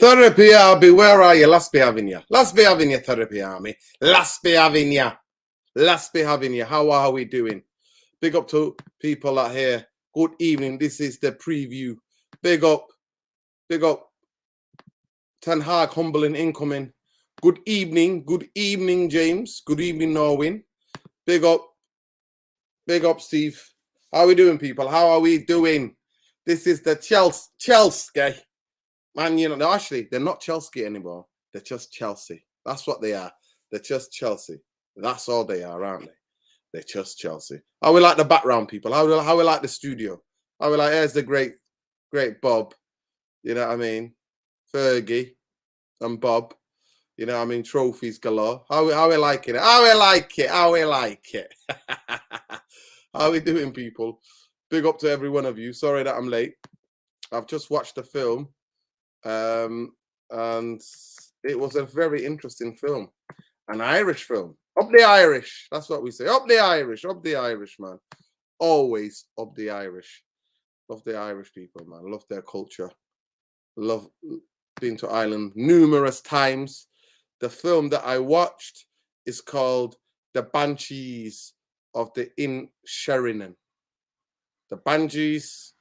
Therapy Army, where are you? Last be having you. Last be having you, Therapy Army. Last be having you. Last be having you. How are we doing? Big up to people out here. Good evening. This is the preview. Big up. Big up. Ten Hag humbling incoming. Good evening. Good evening, James. Good evening, Norwin. Big up. Big up, Steve. How are we doing, people? How are we doing? This is the Chelsea. Man, you know, no, actually, they're not Chelsea anymore. They're just Chelsea. That's what they are. They're just Chelsea. That's all they are, aren't they? They're just Chelsea. How we like the background, people? How we like the studio? How we like, here's the great Bob. You know what I mean? Fergie and Bob. You know what I mean? Trophies galore. How we liking it? How we like it? How we like it? How we doing, people? Big up to every one of you. Sorry that I'm late. I've just watched the film. And it was a very interesting film, an Irish film. Up the Irish, that's what we say. Up the Irish, man. Always up the Irish. Love the Irish people, man. Love their culture. Love being to Ireland numerous times. The film that I watched is called The Banshees of the Inisherin. The Banshees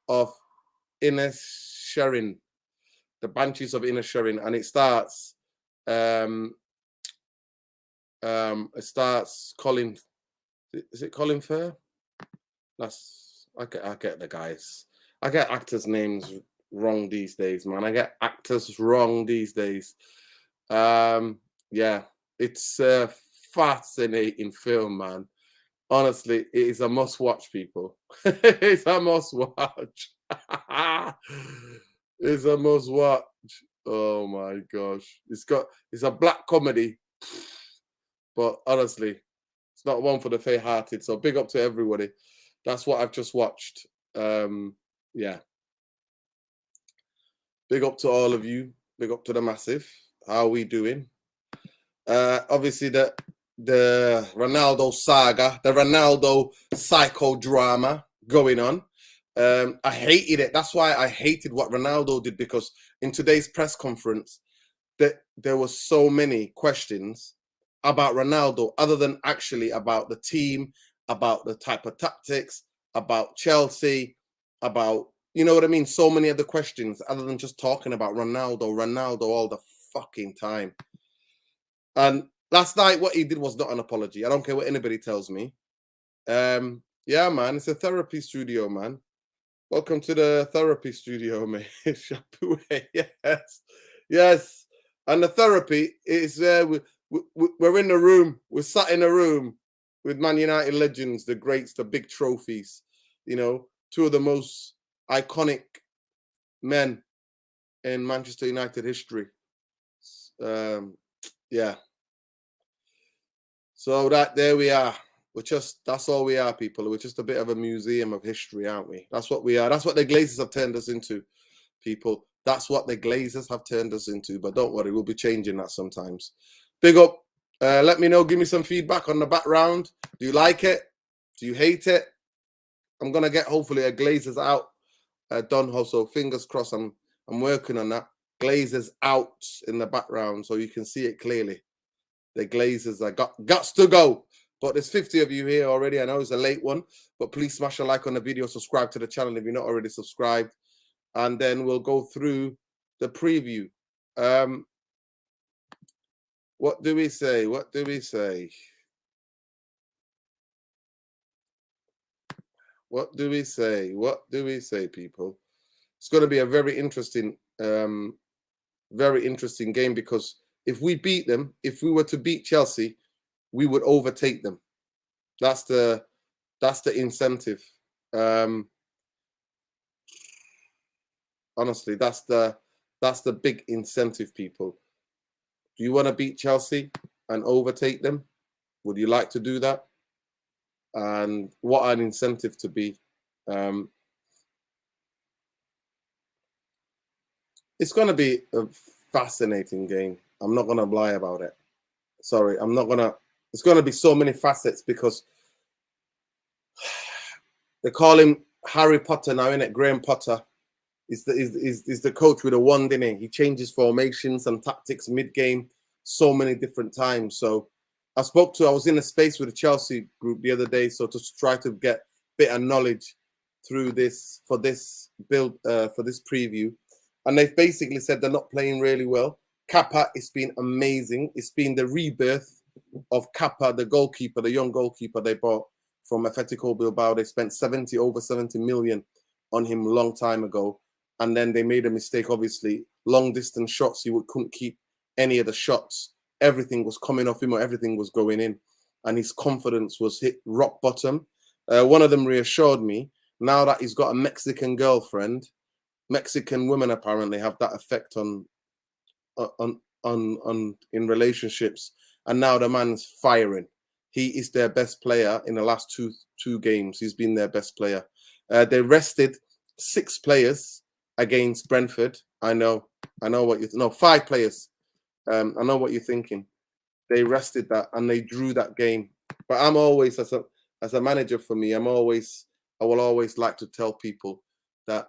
of Inisherin. The Banshees of Inisherin, and it starts Colin. Is it Colin Firth? I get the guys. I get actors' names wrong these days, man. I get actors wrong these days. Yeah, it's a fascinating film, man. Honestly, it is a must-watch, people. It's a must-watch. It's a must-watch. Oh my gosh. It's a black comedy. But honestly, it's not one for the faint-hearted. So big up to everybody. That's what I've just watched. Yeah. Big up to all of you. Big up to the massive. How are we doing? Obviously the Ronaldo saga, the Ronaldo psychodrama going on. I hated it. That's why I hated what Ronaldo did, because in today's press conference, there was so many questions about Ronaldo, other than actually about the team, about the type of tactics, about Chelsea, about, you know what I mean? So many other questions, other than just talking about Ronaldo all the fucking time. And last night, what he did was not an apology. I don't care what anybody tells me. Yeah, man, it's a therapy studio, man. Welcome to the therapy studio, mate. Yes. And the therapy is we're in the room. We're sat in a room with Man United legends, the greats, the big trophies. You know, two of the most iconic men in Manchester United history. Yeah. So there we are. That's all we are, people. We're just a bit of a museum of history, aren't we? That's what we are. That's what the Glazers have turned us into, people. That's what the Glazers have turned us into. But don't worry, we'll be changing that sometimes. Big up. Let me know. Give me some feedback on the background. Do you like it? Do you hate it? I'm going to get, hopefully, a Glazers out done. So fingers crossed. I'm working on that. Glazers out in the background so you can see it clearly. The Glazers are guts to go. But there's 50 of you here already. I know it's a late one, but please smash a like on the video, subscribe to the channel if you're not already subscribed, and then we'll go through the preview. What do we say? What do we say? What do we say? What do we say, people? It's going to be a very interesting game, because if we beat them, if we were to beat Chelsea, we would overtake them. That's the incentive. Honestly, that's the big incentive, people. Do you want to beat Chelsea and overtake them? Would you like to do that? And what an incentive to be. It's going to be a fascinating game. I'm not going to lie about it. Sorry, I'm not going to. It's going to be so many facets, because they call him Harry Potter now, innit? Graham Potter. Is the coach with a wand in it. He changes formations and tactics mid-game so many different times. So I was in a space with the Chelsea group the other day, so to try to get a bit of knowledge through this for this build for this preview, and they've basically said they're not playing really well. Kappa, it's been amazing. It's been the rebirth of Kappa, the goalkeeper, the young goalkeeper they bought from Atletico Bilbao. They spent over 70 million on him a long time ago, and then they made a mistake. Obviously, long distance shots, he couldn't keep any of the shots. Everything was coming off him, or everything was going in, and his confidence was hit rock bottom. One of them reassured me, now that he's got a Mexican girlfriend. Mexican women apparently have that effect on in relationships, and now the man's firing. He is their best player in the last two games. He's been their best player. They rested 6 players against Brentford. I know what you no 5 players. I know what you're thinking. They rested that and they drew that game. But I'm always, as a manager, for me, I will always like to tell people that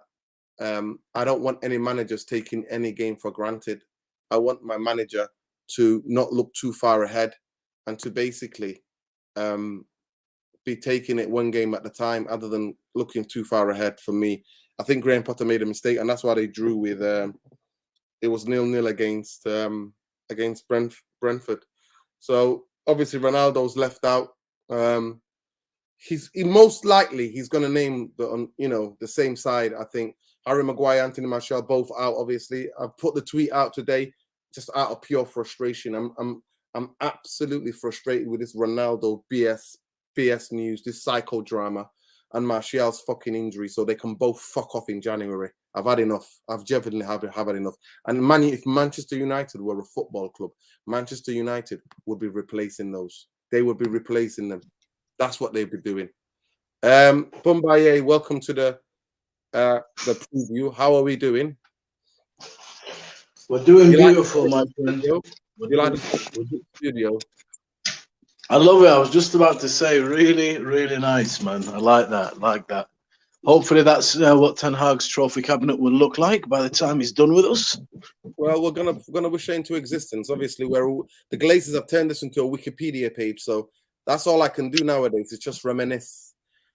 I don't want any managers taking any game for granted. I want my manager to not look too far ahead and to basically be taking it one game at a time, other than looking too far ahead. For me, I think Graham Potter made a mistake, and that's why they drew with. It was 0-0 against Brentford. So obviously Ronaldo's left out. He's most likely he's going to name the same side. I think Harry Maguire, Anthony Martial, both out. Obviously, I've put the tweet out today just out of pure frustration. I'm absolutely frustrated with this Ronaldo BS news, this psychodrama, and Martial's fucking injury. So they can both fuck off in January. I've had enough. I've definitely have had enough. And if Manchester United were a football club, Manchester United would be replacing those. They would be replacing them. That's what they'd be doing. Bumbaye, welcome to the preview. How are we doing? We're doing beautiful, my friend. You like the studio? I love it. I was just about to say, really, really nice, man. I like that. Hopefully that's what Ten Hag's trophy cabinet will look like by the time he's done with us. Well, we're gonna wish it into existence. Obviously, the Glazers have turned this into a Wikipedia page, so that's all I can do nowadays. It's just reminisce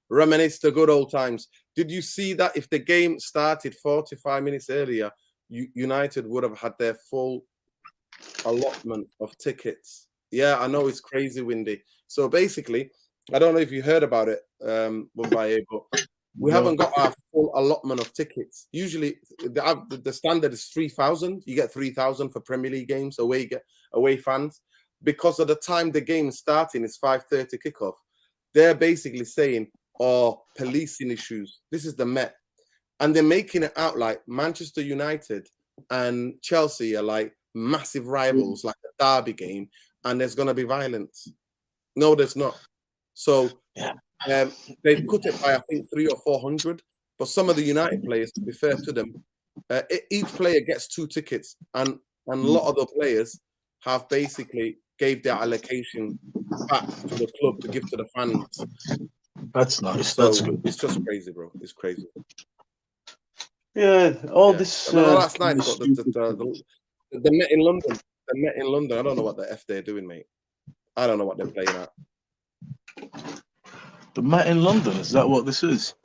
the good old times. Did you see that if the game started 45 minutes earlier, United would have had their full allotment of tickets? Yeah, I know it's crazy, Windy. So basically, I don't know if you heard about it, Mumbai, but we haven't got our full allotment of tickets. Usually, the standard is 3,000. You get 3,000 for Premier League games, away fans. Because of the time the game is starting, it's 5:30 kickoff. They're basically saying, policing issues. This is the Met. And they're making it out like Manchester United and Chelsea are like massive rivals, like a derby game, and there's going to be violence. No, there's not. So they've cut it by, I think, 300 or 400. But some of the United players, to be fair to them, each player gets 2 tickets, and a lot of the players have basically gave their allocation back to the club to give to the fans. That's nice. So that's good. It's just crazy, bro. It's crazy. Yeah, this. No, that's nice. But the Met in London. The Met in London. I don't know what the F they're doing, mate. I don't know what they're playing at. The Met in London, is that what this is?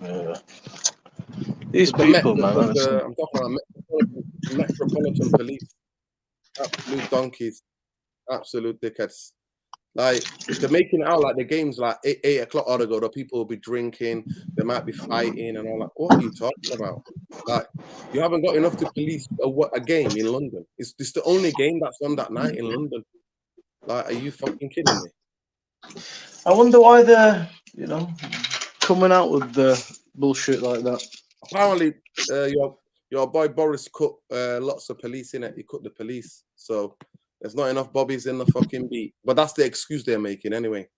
Yeah. These people, man. I'm talking about Metropolitan Police. Absolute donkeys. Absolute dickheads. Like, they're making it out like the game's like 8 o'clock or ago. The people will be drinking, they might be fighting and all that. What are you talking about? Like, you haven't got enough to police a game in London. It's the only game that's on that night in London. Like, are you fucking kidding me? I wonder why they're, coming out with the bullshit like that. Apparently, your boy Boris cut lots of police in it. He cut the police, so there's not enough bobbies in the fucking beat. But that's the excuse they're making anyway.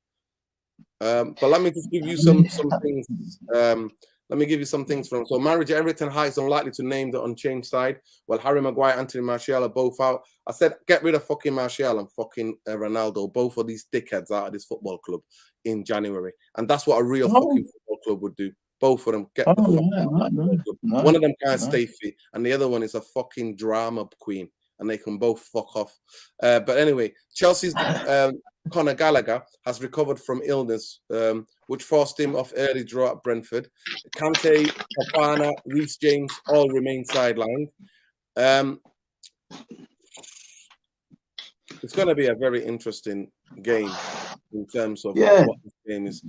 But let me just give you some things. Let me give you some things from. So Managerial, Everton High is unlikely to name the unchanged side. Well, Harry Maguire, Anthony Martial are both out. I said, get rid of fucking Martial and fucking Ronaldo. Both of these dickheads out of this football club in January. And that's what a real fucking football club would do. Both of them get Oh, the fuck right, out. right, right, right, One of them can't right. stay fit, and the other one is a fucking drama queen, and they can both fuck off. But anyway, Chelsea's Conor Gallagher has recovered from illness, which forced him off early draw at Brentford. Kante, Fofana, Reece James all remain sidelined. It's going to be a very interesting game in terms of what this game is.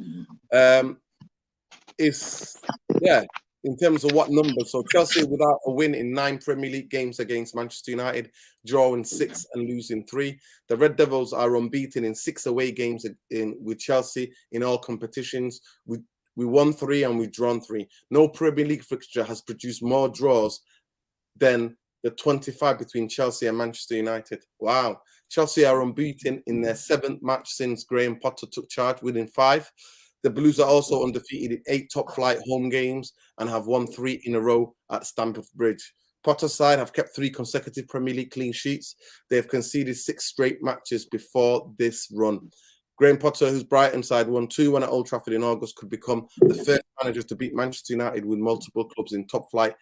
In terms of what numbers. So Chelsea without a win in 9 Premier League games against Manchester United, drawing 6 and losing 3. The Red Devils are unbeaten in 6 away games with Chelsea in all competitions. We won 3 and we've drawn 3. No Premier League fixture has produced more draws than the 25 between Chelsea and Manchester United. Wow. Chelsea are unbeaten in their 7th match since Graham Potter took charge, winning 5. The Blues are also undefeated in 8 top-flight home games and have won 3 in a row at Stamford Bridge. Potter's side have kept 3 consecutive Premier League clean sheets. They have conceded 6 straight matches before this run. Graham Potter, whose Brighton side won 2-1 at Old Trafford in August, could become the first manager to beat Manchester United with multiple clubs in top-flight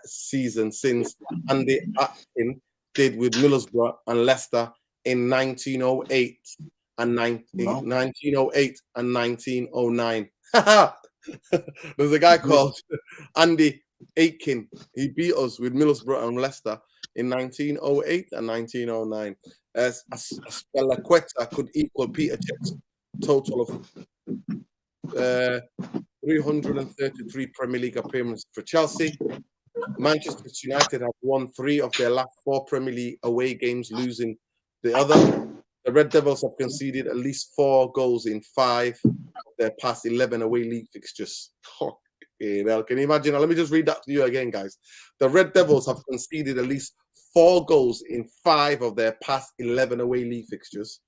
season since Andy Atkin did with Middlesbrough and Leicester in 1908 and 1908 and 1909. There's a guy called Andy Aitken. He beat us with Middlesbrough and Leicester in 1908 and 1909. Aspelaqueta could equal Peter Cech's total of 333 Premier League appearances for Chelsea. Manchester United have won 3 of their last 4 Premier League away games, losing the other. The Red Devils have conceded at least 4 goals in 5 of their past 11 away league fixtures. Can you imagine? Let me just read that to you again, guys. The Red Devils have conceded at least 4 goals in 5 of their past 11 away league fixtures.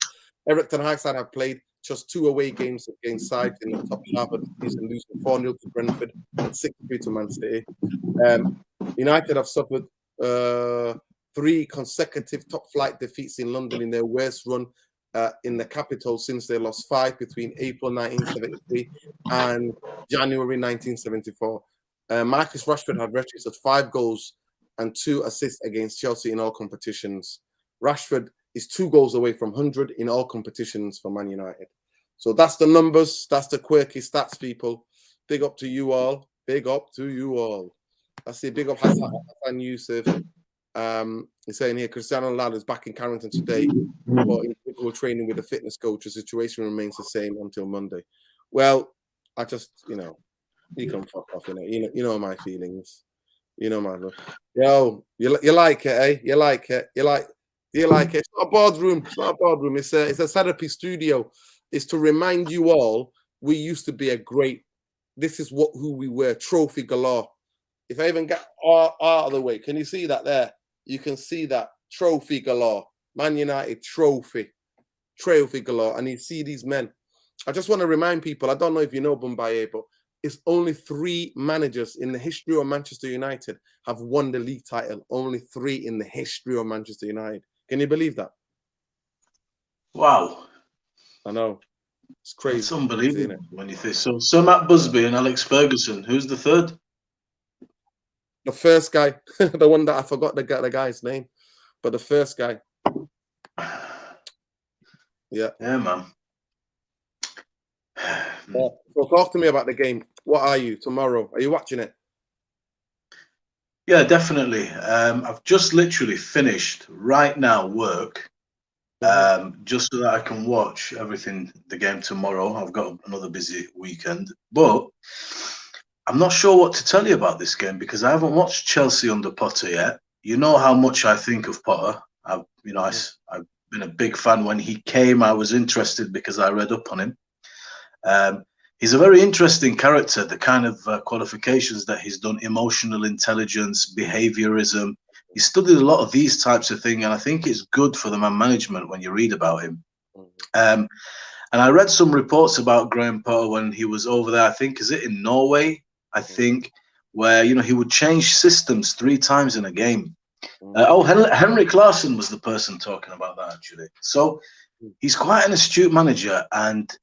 Eric Ten Hag's side have played just 2 away games against sides in the top half of the season, losing 4-0 to Brentford and 6-3 to Man City. United have suffered 3 consecutive top-flight defeats in London in their worst run in the capital since they lost 5 between April 1973 and January 1974. Marcus Rashford had registered 5 goals and 2 assists against Chelsea in all competitions. Rashford is 2 goals away from 100 in all competitions for Man United. So that's the numbers. That's the quirky stats, people. Big up to you all. Big up to you all. I see big up Hassan Yusuf. He's saying here, Cristiano Ronaldo is back in Carrington today, but individual training with a fitness coach. The situation remains the same until Monday. Well, I just, you can fuck off, you know my feelings. You know my look. Yo, you like it, eh? You like it. You like it. It's not a boardroom. It's not a boardroom. It's a therapy studio. It's to remind you all we used to be a great. This is who we were. Trophy galore. If I even get out of the way, can you see that there? You can see that trophy galore. Man United trophy galore. And you see these men. I just want to remind people, I don't know if you know Boumbaye, but it's only 3 managers in the history of Manchester United have won the league title. Only 3 in the history of Manchester United. Can you believe that? Wow. I know. It's crazy. It's unbelievable when you think so. Sir Matt Busby and Alex Ferguson. Who's the third? The first guy, the one that I forgot the guy's name, but the first guy. Yeah. Yeah, man. So talk to me about the game. What are you tomorrow? Are you watching it? Yeah, definitely. I've just literally finished right now work, just so that I can watch the game tomorrow. I've got another busy weekend, but I'm not sure what to tell you about this game because I haven't watched Chelsea under Potter yet. You know how much I think of Potter. I've been a big fan. When he came, I was interested because I read up on him. He's a very interesting character, the kind of qualifications that he's done, emotional intelligence, behaviorism. He studied a lot of these types of things, and I think it's good for the man management when you read about him. And I read some reports about Graham Potter when he was over there, I think, is it in Norway? I think, where, he would change systems 3 times in a game. Henrik Larsson was the person talking about that, actually. So he's quite an astute manager, and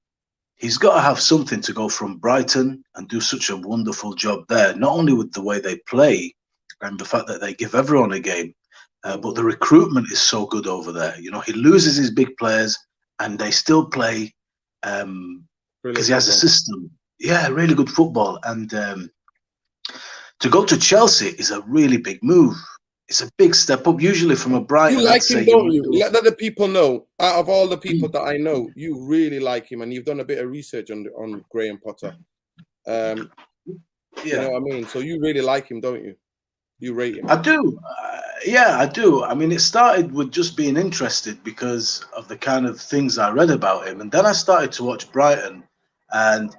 he's got to have something to go from Brighton and do such a wonderful job there, not only with the way they play and the fact that they give everyone a game, but the recruitment is so good over there. You know, he loses his big players and they still play because he has a system. Yeah, really good football. And to go to Chelsea is a really big move. It's a big step up. Usually from a Brighton, you like him, don't you? Let the people know. Out of all the people that I know, you really like him, and you've done a bit of research on Graham Potter. You know what I mean? So you really like him, don't you? You rate him. I do. Yeah, I do. I mean, it started with just being interested because of the kind of things I read about him, and then I started to watch Brighton, and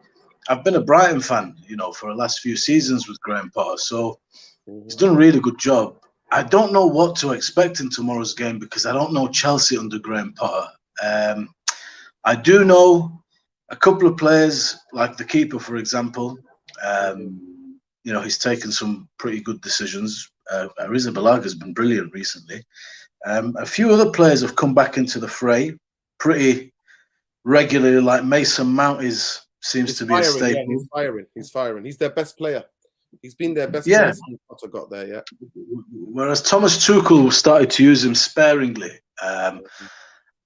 I've been a Brighton fan, you know, for the last few seasons with Graham Potter. So he's done a really good job. I don't know what to expect in tomorrow's game because I don't know Chelsea under Graham Potter. I do know a couple of players, like the keeper, for example. You know, he's taken some pretty good decisions. Arrizabalaga has been brilliant recently. A few other players have come back into the fray pretty regularly, like Mason Mount seems to be a staple. Yeah, he's firing. He's their best player. He's been their best player since Potter got there, yeah. Whereas Thomas Tuchel started to use him sparingly.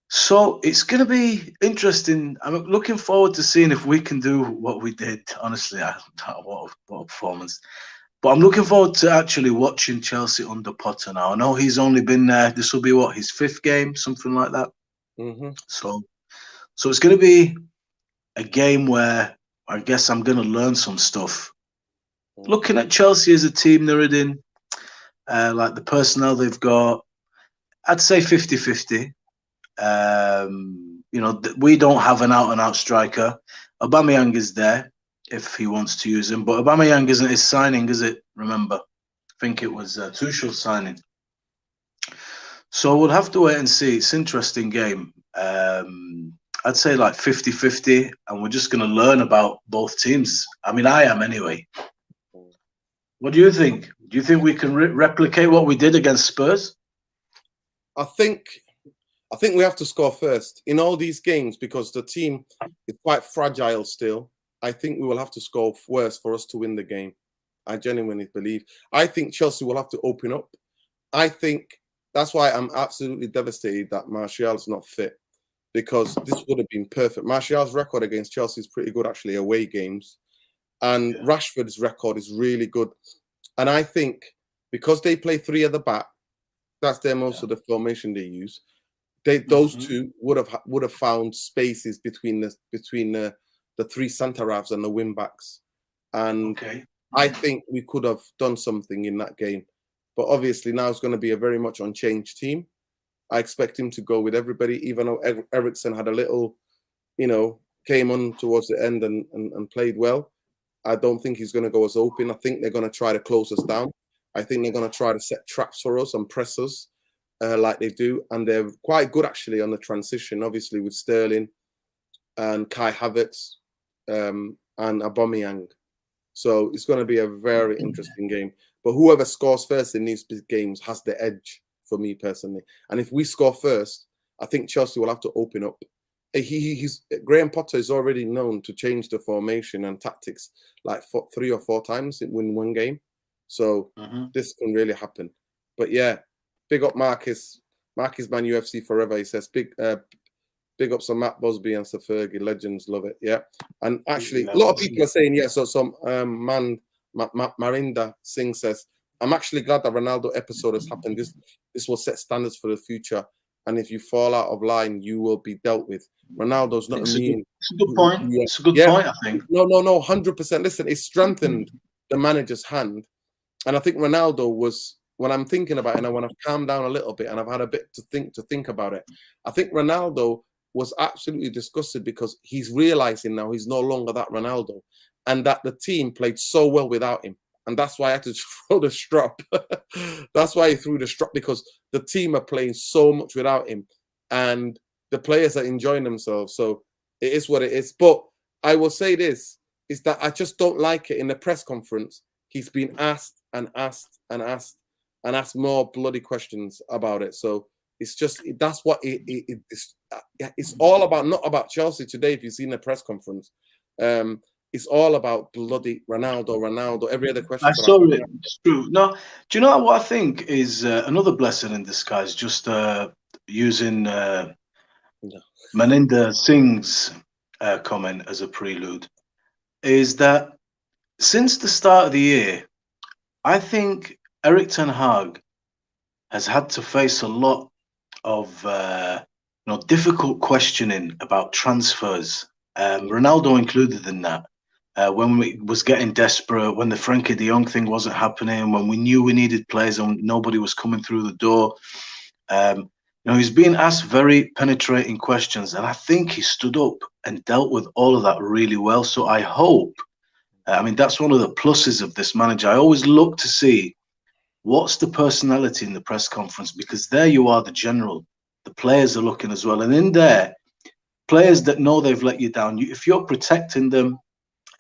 So it's going to be interesting. I'm looking forward to seeing if we can do what we did. Honestly, what a performance. But I'm looking forward to actually watching Chelsea under Potter now. I know he's only been there. This will be his 5th game, something like that. So it's going to be a game where I guess I'm going to learn some stuff. Looking at Chelsea as a team, Nuruddin, like the personnel they've got, I'd say 50-50. You know, we don't have an out-and-out striker. Aubameyang is there if he wants to use him, but Aubameyang isn't his signing, is it? Remember, I think it was Tuchel's signing. So we'll have to wait and see. It's an interesting game. I'd say like 50-50, and we're just going to learn about both teams. I mean, I am anyway. What do you think? Do you think we can replicate what we did against Spurs? I think we have to score first in all these games because the team is quite fragile still. I think we will have to score first for us to win the game. I genuinely believe. I think Chelsea will have to open up. I think that's why I'm absolutely devastated that Martial's not fit, because this would have been perfect. Martial's record against Chelsea is pretty good, actually, away games. And Rashford's record is really good. And I think because they play 3 at the back, that's their most of the formation they use. Those two would have found spaces between the 3 centre halves and the wing backs. And I think we could have done something in that game. But obviously now it's going to be a very much unchanged team. I expect him to go with everybody, even though Eriksen had a little, you know, came on towards the end and played well. I don't think he's going to go as open. I think they're going to try to close us down. I think they're going to try to set traps for us and press us like they do. And they're quite good, actually, on the transition, obviously, with Sterling and Kai Havertz and Aubameyang. So it's going to be a very interesting game. But whoever scores first in these big games has the edge for me personally. And if we score first, I think Chelsea will have to open up. Graham Potter is already known to change the formation and tactics like 3 or 4 times in one game. So this can really happen. But yeah, big up Marcus. Marcus Man UFC forever. He says big ups on Matt Busby and Sir Fergie. Legends, love it. Yeah. And actually, a lot of people are saying, yeah, so some Marinda Singh says, I'm actually glad that Ronaldo episode has happened. This will set standards for the future. And if you fall out of line, you will be dealt with. Ronaldo's not immune. It's a good point. Yeah. It's a good point, I think. No, 100%. Listen, it strengthened the manager's hand. And I think Ronaldo was, when I'm thinking about it, and when I've calmed down a little bit and I've had a bit to think about it, I think Ronaldo was absolutely disgusted because he's realizing now he's no longer that Ronaldo and that the team played so well without him. And that's why I had to throw the strop. That's why he threw the strop, because the team are playing so much without him and the players are enjoying themselves. So it is what it is. But I will say this, is that I just don't like it in the press conference. He's been asked more bloody questions about it. So it's just, that's what it's all about, not about Chelsea today. If you've seen the press conference, it's all about bloody Ronaldo. Every other question. I saw it. It's true. No, do you know what I think is another blessing in disguise? Just using Maninder Singh's comment as a prelude, is that since the start of the year, I think Erik ten Hag has had to face a lot of difficult questioning about transfers, Ronaldo included in that. When we was getting desperate, when the Frankie de Jong thing wasn't happening, when we knew we needed players and nobody was coming through the door, he's being asked very penetrating questions, and I think he stood up and dealt with all of that really well. So I hope, that's one of the pluses of this manager. I always look to see what's the personality in the press conference, because there you are, the general. The players are looking as well, and in there, players that know they've let you down. If you're protecting them,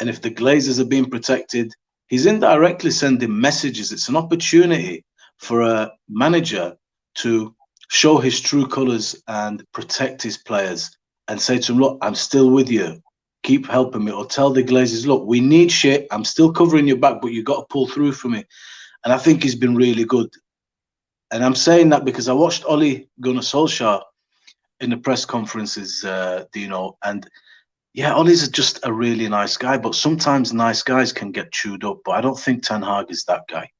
and if the Glazers are being protected, he's indirectly sending messages. It's an opportunity for a manager to show his true colours and protect his players and say to them, look, I'm still with you. Keep helping me. Or tell the Glazers, look, we need shit. I'm still covering your back, but you've got to pull through for me. And I think he's been really good. And I'm saying that because I watched Ole Gunnar Solskjaer in the press conferences, and yeah, Ole's just a really nice guy, but sometimes nice guys can get chewed up. But I don't think Ten Hag is that guy.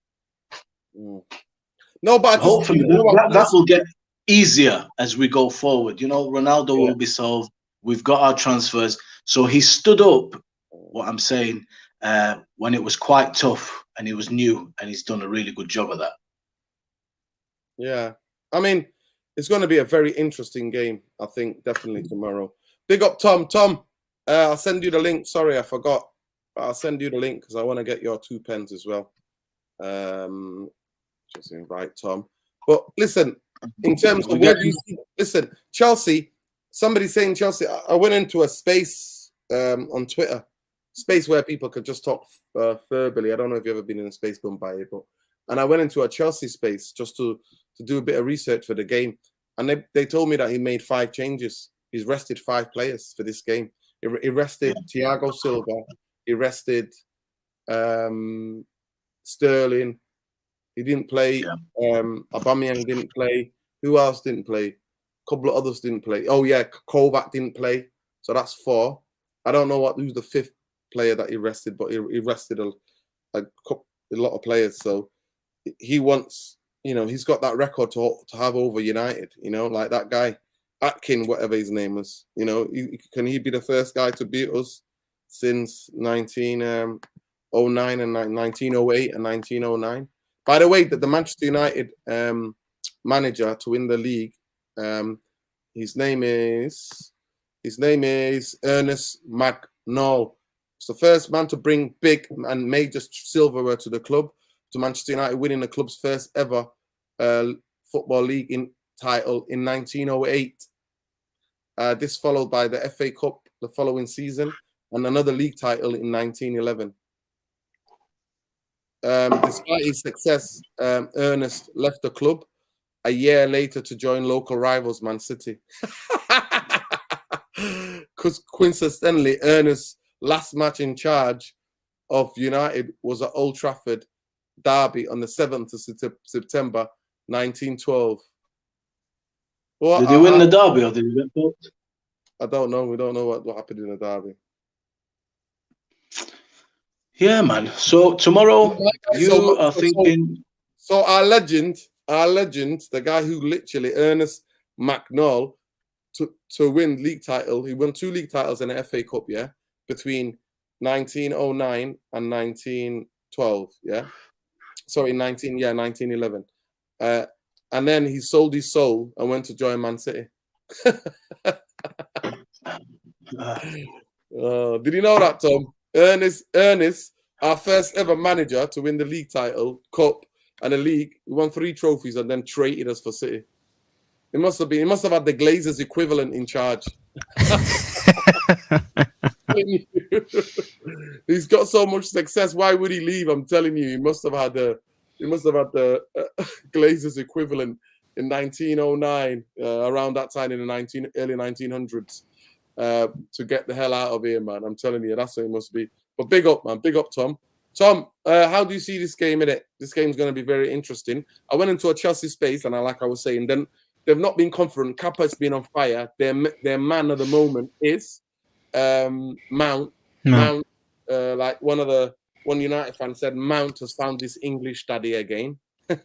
No, but hopefully that will get easier as we go forward. Ronaldo will be solved. We've got our transfers. So he stood up, what I'm saying, when it was quite tough and he was new, and he's done a really good job of that. Yeah. It's going to be a very interesting game, I think, definitely tomorrow. Big up, Tom. Tom, I'll send you the link. Sorry, I forgot. I'll send you the link because I want to get your 2 pens as well. Just invite Tom. But listen, in terms of where do you see, listen, Chelsea, somebody saying Chelsea, I went into a space on Twitter, space where people could just talk verbally. I don't know if you've ever been in a space done by it, and I went into a Chelsea space just to do a bit of research for the game. And they told me that he made 5 changes. He's rested 5 players for this game. He rested Thiago Silva. He rested Sterling. He didn't play. Aubameyang didn't play. Who else didn't play? A couple of others didn't play. Oh, yeah, Kovac didn't play. So that's 4. I don't know who's the 5th player that he rested, but he rested a lot of players. So he wants, he's got that record to have over United, like that guy. Atkin, whatever his name was, can he be the first guy to beat us since 1909 and 1908 and 1909? By the way, the Manchester United manager to win the league, his name is Ernest McNall. It's the first man to bring big and major silverware to the club, to Manchester United, winning the club's first ever football league title in 1908. This followed by the FA Cup the following season and another league title in 1911. Despite his success, Ernest left the club a year later to join local rivals Man City. Because coincidentally, Ernest's last match in charge of United was at Old Trafford derby on the 7th of September 1912. Well, did he win the derby or did he get booked? I don't know. We don't know what happened in the derby. Yeah, man. So tomorrow you are thinking. So our legend, the guy who literally Ernest McNall to win league title. He won 2 league titles and an FA Cup, between 1909 and 1912, Sorry, 1911. And then he sold his soul and went to join Man City. Did you know that, Tom? Ernest, our first ever manager to win the league title, cup, and the league. He won 3 trophies and then traded us for City. He must have had the Glazers equivalent in charge. He's got so much success. Why would he leave? I'm telling you, he must have had the Glazers equivalent in 1909, around that time in the early 1900s, to get the hell out of here, man. I'm telling you, that's what it must be. But big up, man. Big up, Tom. Tom, how do you see this game in it? This game's going to be very interesting. I went into a Chelsea space, and like I was saying, then they've not been confident. Kappa's been on fire. Their man of the moment is Mount. Mount, like one United fan said, Mount has found this English daddy again. Yeah,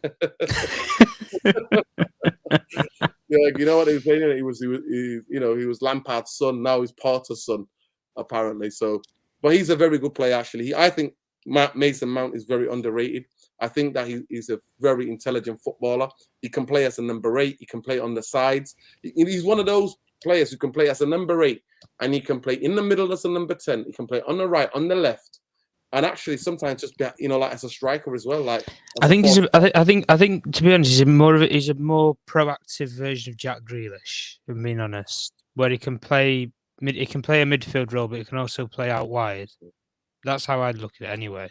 you know what he was saying? He was Lampard's son. Now he's Porter's son, apparently. So, but he's a very good player, actually. I think Mason Mount is very underrated. I think that he's a very intelligent footballer. He can play as a number 8. He can play on the sides. He's one of those players who can play as a number 8, and he can play in the middle as a number 10. He can play on the right, on the left, and actually sometimes just be, like as a striker as well. Like I think to be honest, he's a more proactive version of Jack Grealish. If I'm being honest, where he can play a midfield role, but he can also play out wide. That's how I'd look at it anyway.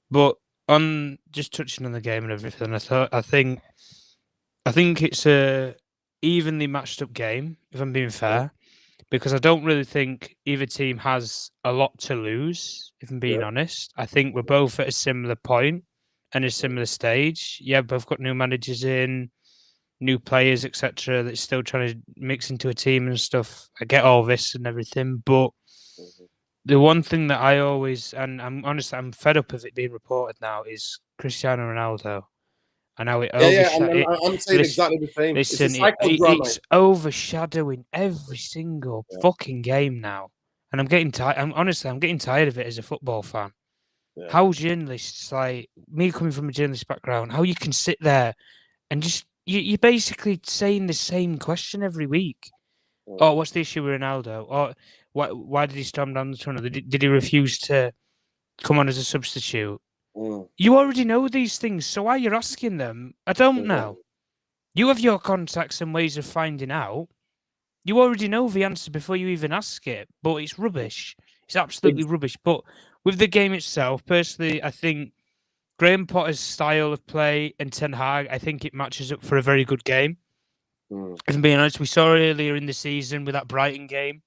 But on just touching on the game and everything, I think it's a evenly matched up game, if I'm being fair, because I don't really think either team has a lot to lose, if I'm being honest. I think we're both at a similar point and a similar stage. Yeah, both got new managers in, new players, etc. That's still trying to mix into a team and stuff. I get all this and everything, but the one thing that I always, and I'm fed up of it being reported now, is Cristiano Ronaldo. And how it I'm saying exactly the same. Listen, it's overshadowing every single fucking game now. And I'm getting tired. I'm getting tired of it as a football fan. Yeah. How journalists, like me coming from a journalist background, how you can sit there and just, you're basically saying the same question every week. Yeah. Oh, what's the issue with Ronaldo? Or why did he storm down the tunnel? Did he refuse to come on as a substitute? You already know these things, so why you're asking them? I don't know. You have your contacts and ways of finding out. You already know the answer before you even ask it, but it's rubbish. It's absolutely rubbish. But with the game itself, personally, I think Graham Potter's style of play and Ten Hag, I think it matches up for a very good game. If I'm being honest, we saw earlier in the season with that Brighton game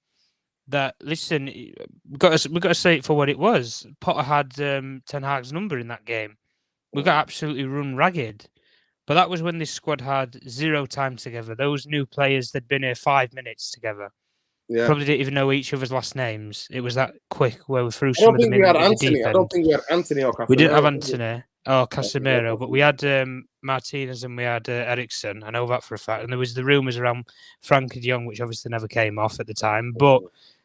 that, listen, we've got to say it for what it was. Potter had Ten Hag's number in that game. We got absolutely run ragged. But that was when this squad had 0 time together. Those new players, they'd been here 5 minutes together. Yeah. Probably didn't even know each other's last names. It was that quick where we threw some of them in. I don't think we had Anthony or Casemiro. We didn't have Anthony or Casemiro, but we had Martinez and we had Eriksen. I know that for a fact. And there was the rumours around Frankie de Jong, which obviously never came off at the time. But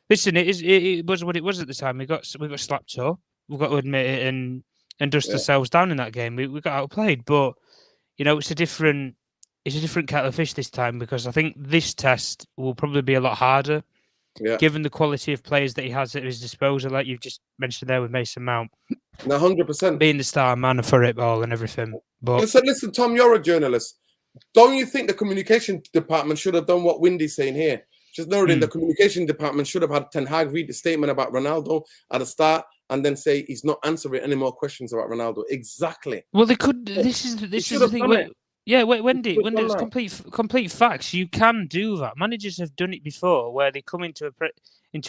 listen, it was what it was at the time. We got slapped up. We've got to admit it and dust ourselves down in that game. We got outplayed, but it's a different kettle of fish this time, because I think this test will probably be a lot harder, given the quality of players that he has at his disposal, like you've just mentioned there with Mason Mount. 100%. Being the star man for it all and everything. But listen, Tom, you're a journalist. Don't you think the communication department should have done what Windy's saying here? Just noting the communication department should have had Ten Hag read the statement about Ronaldo at the start and then say he's not answering any more questions about Ronaldo. Exactly. Well, they could. This is the thing. Wendy, it's complete facts. You can do that. Managers have done it before, where they come into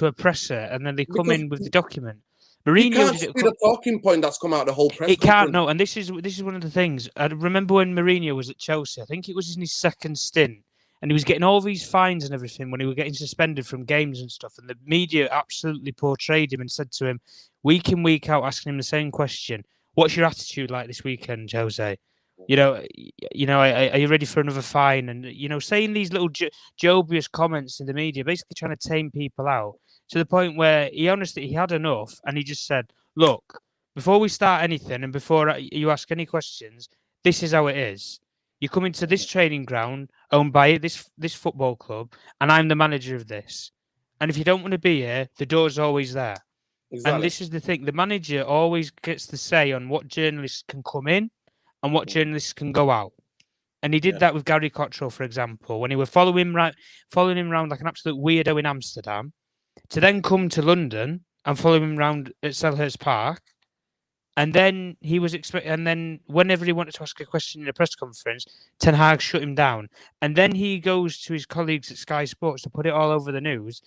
a presser and then they come in with the document. Mourinho can't see the talking point that's come out of the whole press. It can't. No, and this is one of the things. I remember when Mourinho was at Chelsea. I think it was in his second stint. And he was getting all these fines and everything when he was getting suspended from games and stuff. And the media absolutely portrayed him and said to him, week in, week out, asking him the same question. What's your attitude like this weekend, Jose? Are you ready for another fine? And, saying these little jovious comments in the media, basically trying to tame people out to the point where he had enough. And he just said, look, before we start anything and before you ask any questions, this is how it is. You come into this training ground owned by this football club, and I'm the manager of this. And if you don't want to be here, the door's always there. Exactly. And this is the thing. The manager always gets the say on what journalists can come in and what journalists can go out. And he did that with Gary Cottrell, for example, when he was following him around like an absolute weirdo in Amsterdam, to then come to London and follow him around at Selhurst Park. And then he was and then whenever he wanted to ask a question in a press conference, Ten Hag shut him down. And then he goes to his colleagues at Sky Sports to put it all over the news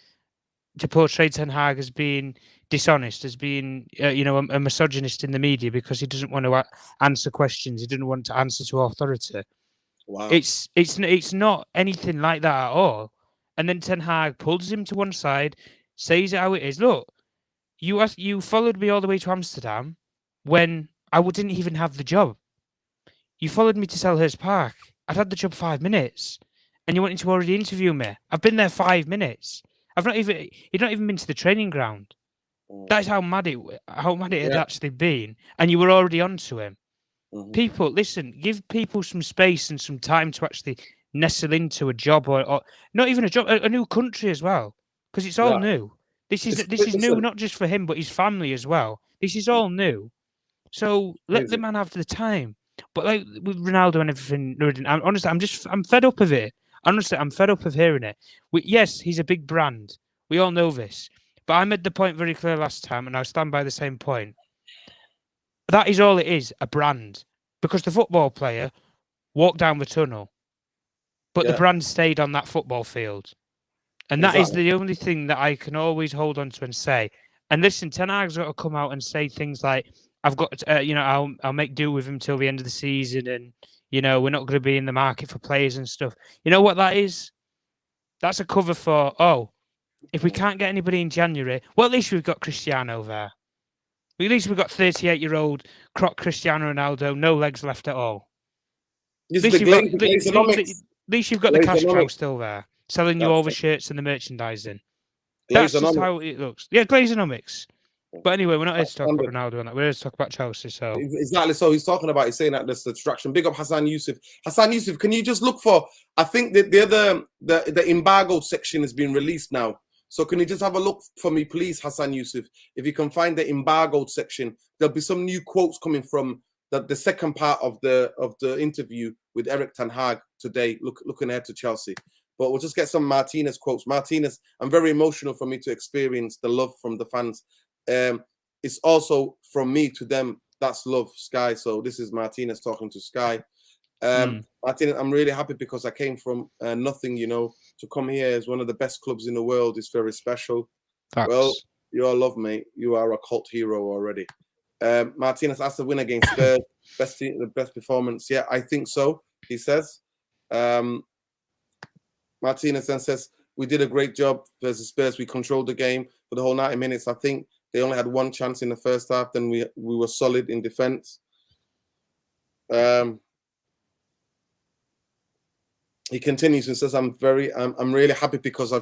to portray Ten Hag as being dishonest, as being a misogynist in the media because he doesn't want to answer questions. He didn't want to answer to authority. Wow. It's not anything like that at all. And then Ten Hag pulls him to one side, says it how it is. Look, you followed me all the way to Amsterdam when I didn't even have the job. You followed me to Selhurst Park. I'd had the job 5 minutes, and you wanted to already interview me. I've been there 5 minutes. You'd not even been to the training ground. That's how mad it had actually been, and you were already onto him. People, listen, give people some space and some time to actually nestle into a job or not even a job, a new country as well, because it's all new. This is new, not just for him, but his family as well. This is all new. So let the man have the time. But like with Ronaldo and everything, honestly, I'm fed up of it. Honestly, I'm fed up of hearing it. Yes, he's a big brand. We all know this. But I made the point very clear last time, and I'll stand by the same point. That is all it is, a brand. Because the football player walked down the tunnel, but the brand stayed on that football field. And that is the only thing that I can always hold on to and say. And listen, Ten Hag's got to come out and say things like, I've got, I'll make do with him till the end of the season, and we're not going to be in the market for players and stuff. You know what that is? That's a cover for if we can't get anybody in January, well, at least we've got Cristiano there. At least we've got 38-year-old croc Cristiano Ronaldo, no legs left at all. At least you've got the cash cow still there, selling you all the shirts and the merchandising. That's just how it looks. Yeah, Glazonomics. But anyway, we're not here to talk about Ronaldo and that. We're here to talk about Chelsea. So exactly. So he's saying that there's the distraction. Big up Hassan Yusuf. Hassan Yusuf, can you just look for? I think that the embargo section has been released now. So can you just have a look for me, please, Hassan Yusuf? If you can find the embargoed section, there'll be some new quotes coming from the second part of the interview with Erik ten Hag today, looking ahead to Chelsea. But we'll just get some Martinez quotes. Martinez, I'm very emotional for me to experience the love from the fans. It's also from me to them. That's love, Sky. So this is Martinez talking to Sky. Martinez, I'm really happy because I came from nothing, to come here as one of the best clubs in the world is very special. Facts. Well, you all love me. You are a cult hero already. Martinez asked the win against Spurs. The best performance. Yeah, I think so, he says. Martinez then says, we did a great job versus Spurs. We controlled the game for the whole 90 minutes. I think they only had one chance in the first half. Then we were solid in defense. He continues and says, I'm really happy because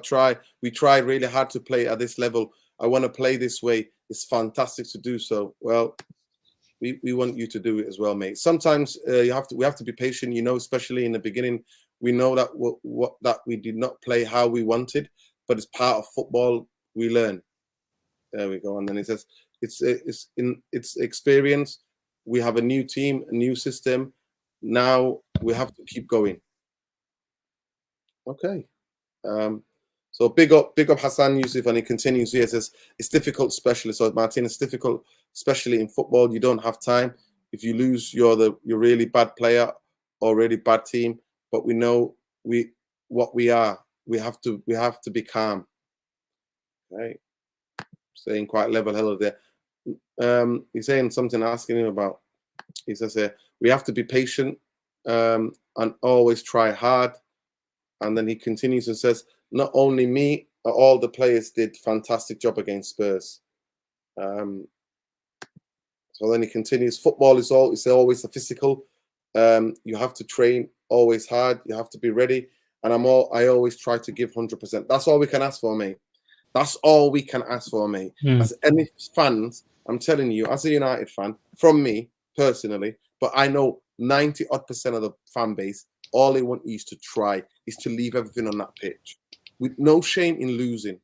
we tried really hard to play at this level. I want to play this way. It's fantastic to do so. Well, we want you to do it as well, mate. Sometimes we have to be patient, especially in the beginning. We know that that we did not play how we wanted, but it's part of football. We learn. There we go. And then he says, it's experience. We have a new team, a new system. Now we have to keep going. Okay. So big up Hassan Yusuf, and he continues here. Says it's difficult, especially so Martin. It's difficult, especially in football. You don't have time. If you lose, you're really bad player or really bad team. But we know what we are. We have to be calm. Right. Saying quite level-headed there. He's saying something, asking him about. He says here, we have to be patient and always try hard. And then he continues and says, not only me, all the players did fantastic job against Spurs. So then he continues, football is always a physical. You have to train always hard. You have to be ready. And I always try to give 100%. That's all we can ask for, mate. That's all we can ask for, mate. As any fans, I'm telling you, as a United fan, from me personally, but I know 90% of the fan base, all they want is to try, is to leave everything on that pitch. With no shame in losing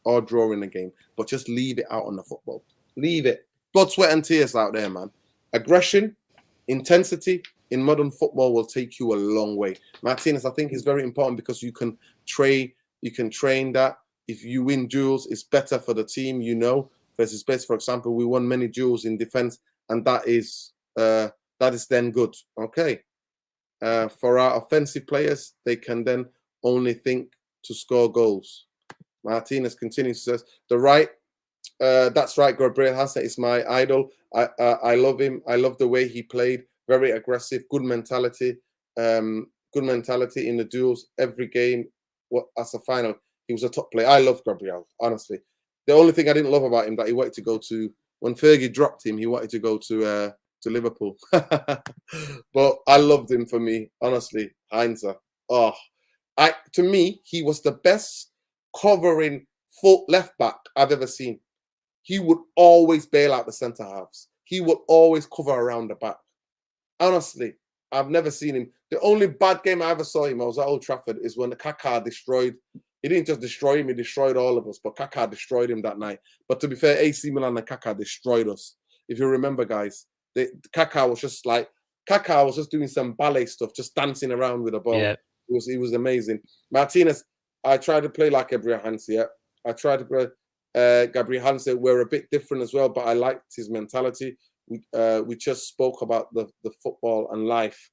or drawing a game, but just leave it out on the football. Leave it. Blood, sweat, and tears out there, man. Aggression, intensity in modern football will take you a long way. Martinez, I think, is very important because you can train that. If you win duels, it's better for the team, versus Spurs, for example. We won many duels in defense and that is then good. Okay. For our offensive players, they can then only think to score goals. Martinez continues to say, that's right, Gabriel Hassan is my idol. I love him. I love the way he played. Very aggressive, good mentality. Good mentality in the duels every game. As a final, he was a top player. I love Gabriel, honestly. The only thing I didn't love about him that he wanted to go to, when Fergie dropped him, he wanted to go to Liverpool. But I loved him for me, honestly. Heinze. To me, he was the best covering full left back I've ever seen. He would always bail out the centre halves. He would always cover around the back. Honestly, I've never seen him. The only bad game I ever saw him, I was at Old Trafford, is when the Kaká destroyed. He didn't just destroy him, he destroyed all of us. But Kaká destroyed him that night. But to be fair, AC Milan and Kaká destroyed us. If you remember, guys, Kaká was just doing some ballet stuff, just dancing around with the ball. Yeah. It was amazing. Martinez, I tried to play like Gabriel Hans. Yeah, I tried to play Gabriel Hans. We're a bit different as well, but I liked his mentality. We just spoke about the football and life.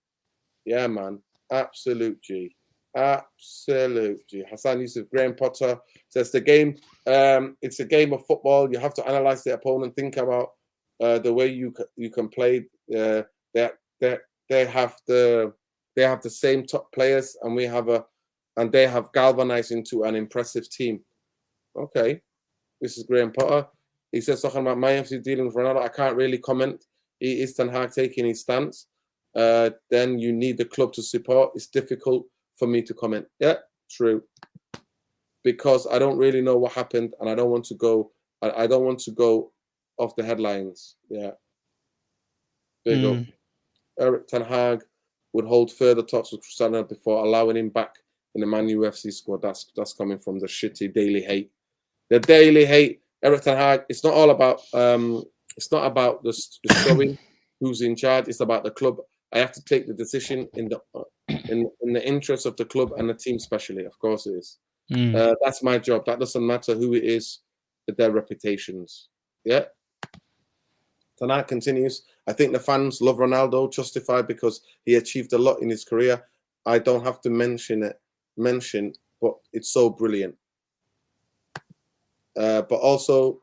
Yeah, man, absolute G, absolute G. Hassan Yusuf, Graham Potter says the game. It's a game of football. You have to analyze the opponent, think about the way you can play. They have the same top players, and they have galvanized into an impressive team. Okay, this is Graham Potter. He says talking about my FC dealing with Ronaldo. I can't really comment. He is Ten Hag taking his stance. Then you need the club to support. It's difficult for me to comment. Yeah, true. Because I don't really know what happened, and I don't want to go. I don't want to go off the headlines. Yeah. Big up. Eric Ten Hag would hold further talks with Cristiano before allowing him back in the Man U FC squad. That's coming from the shitty daily hate. The daily hate. Eric Ten Hag. It's not all about. It's not about the showing who's in charge. It's about the club. I have to take the decision in the interest of the club and the team, especially. Of course, it is. That's my job. That doesn't matter who it is. Their reputations. Yeah. Ten Hag continues. I think the fans love Ronaldo, justified because he achieved a lot in his career. I don't have to mention, but it's so brilliant. But also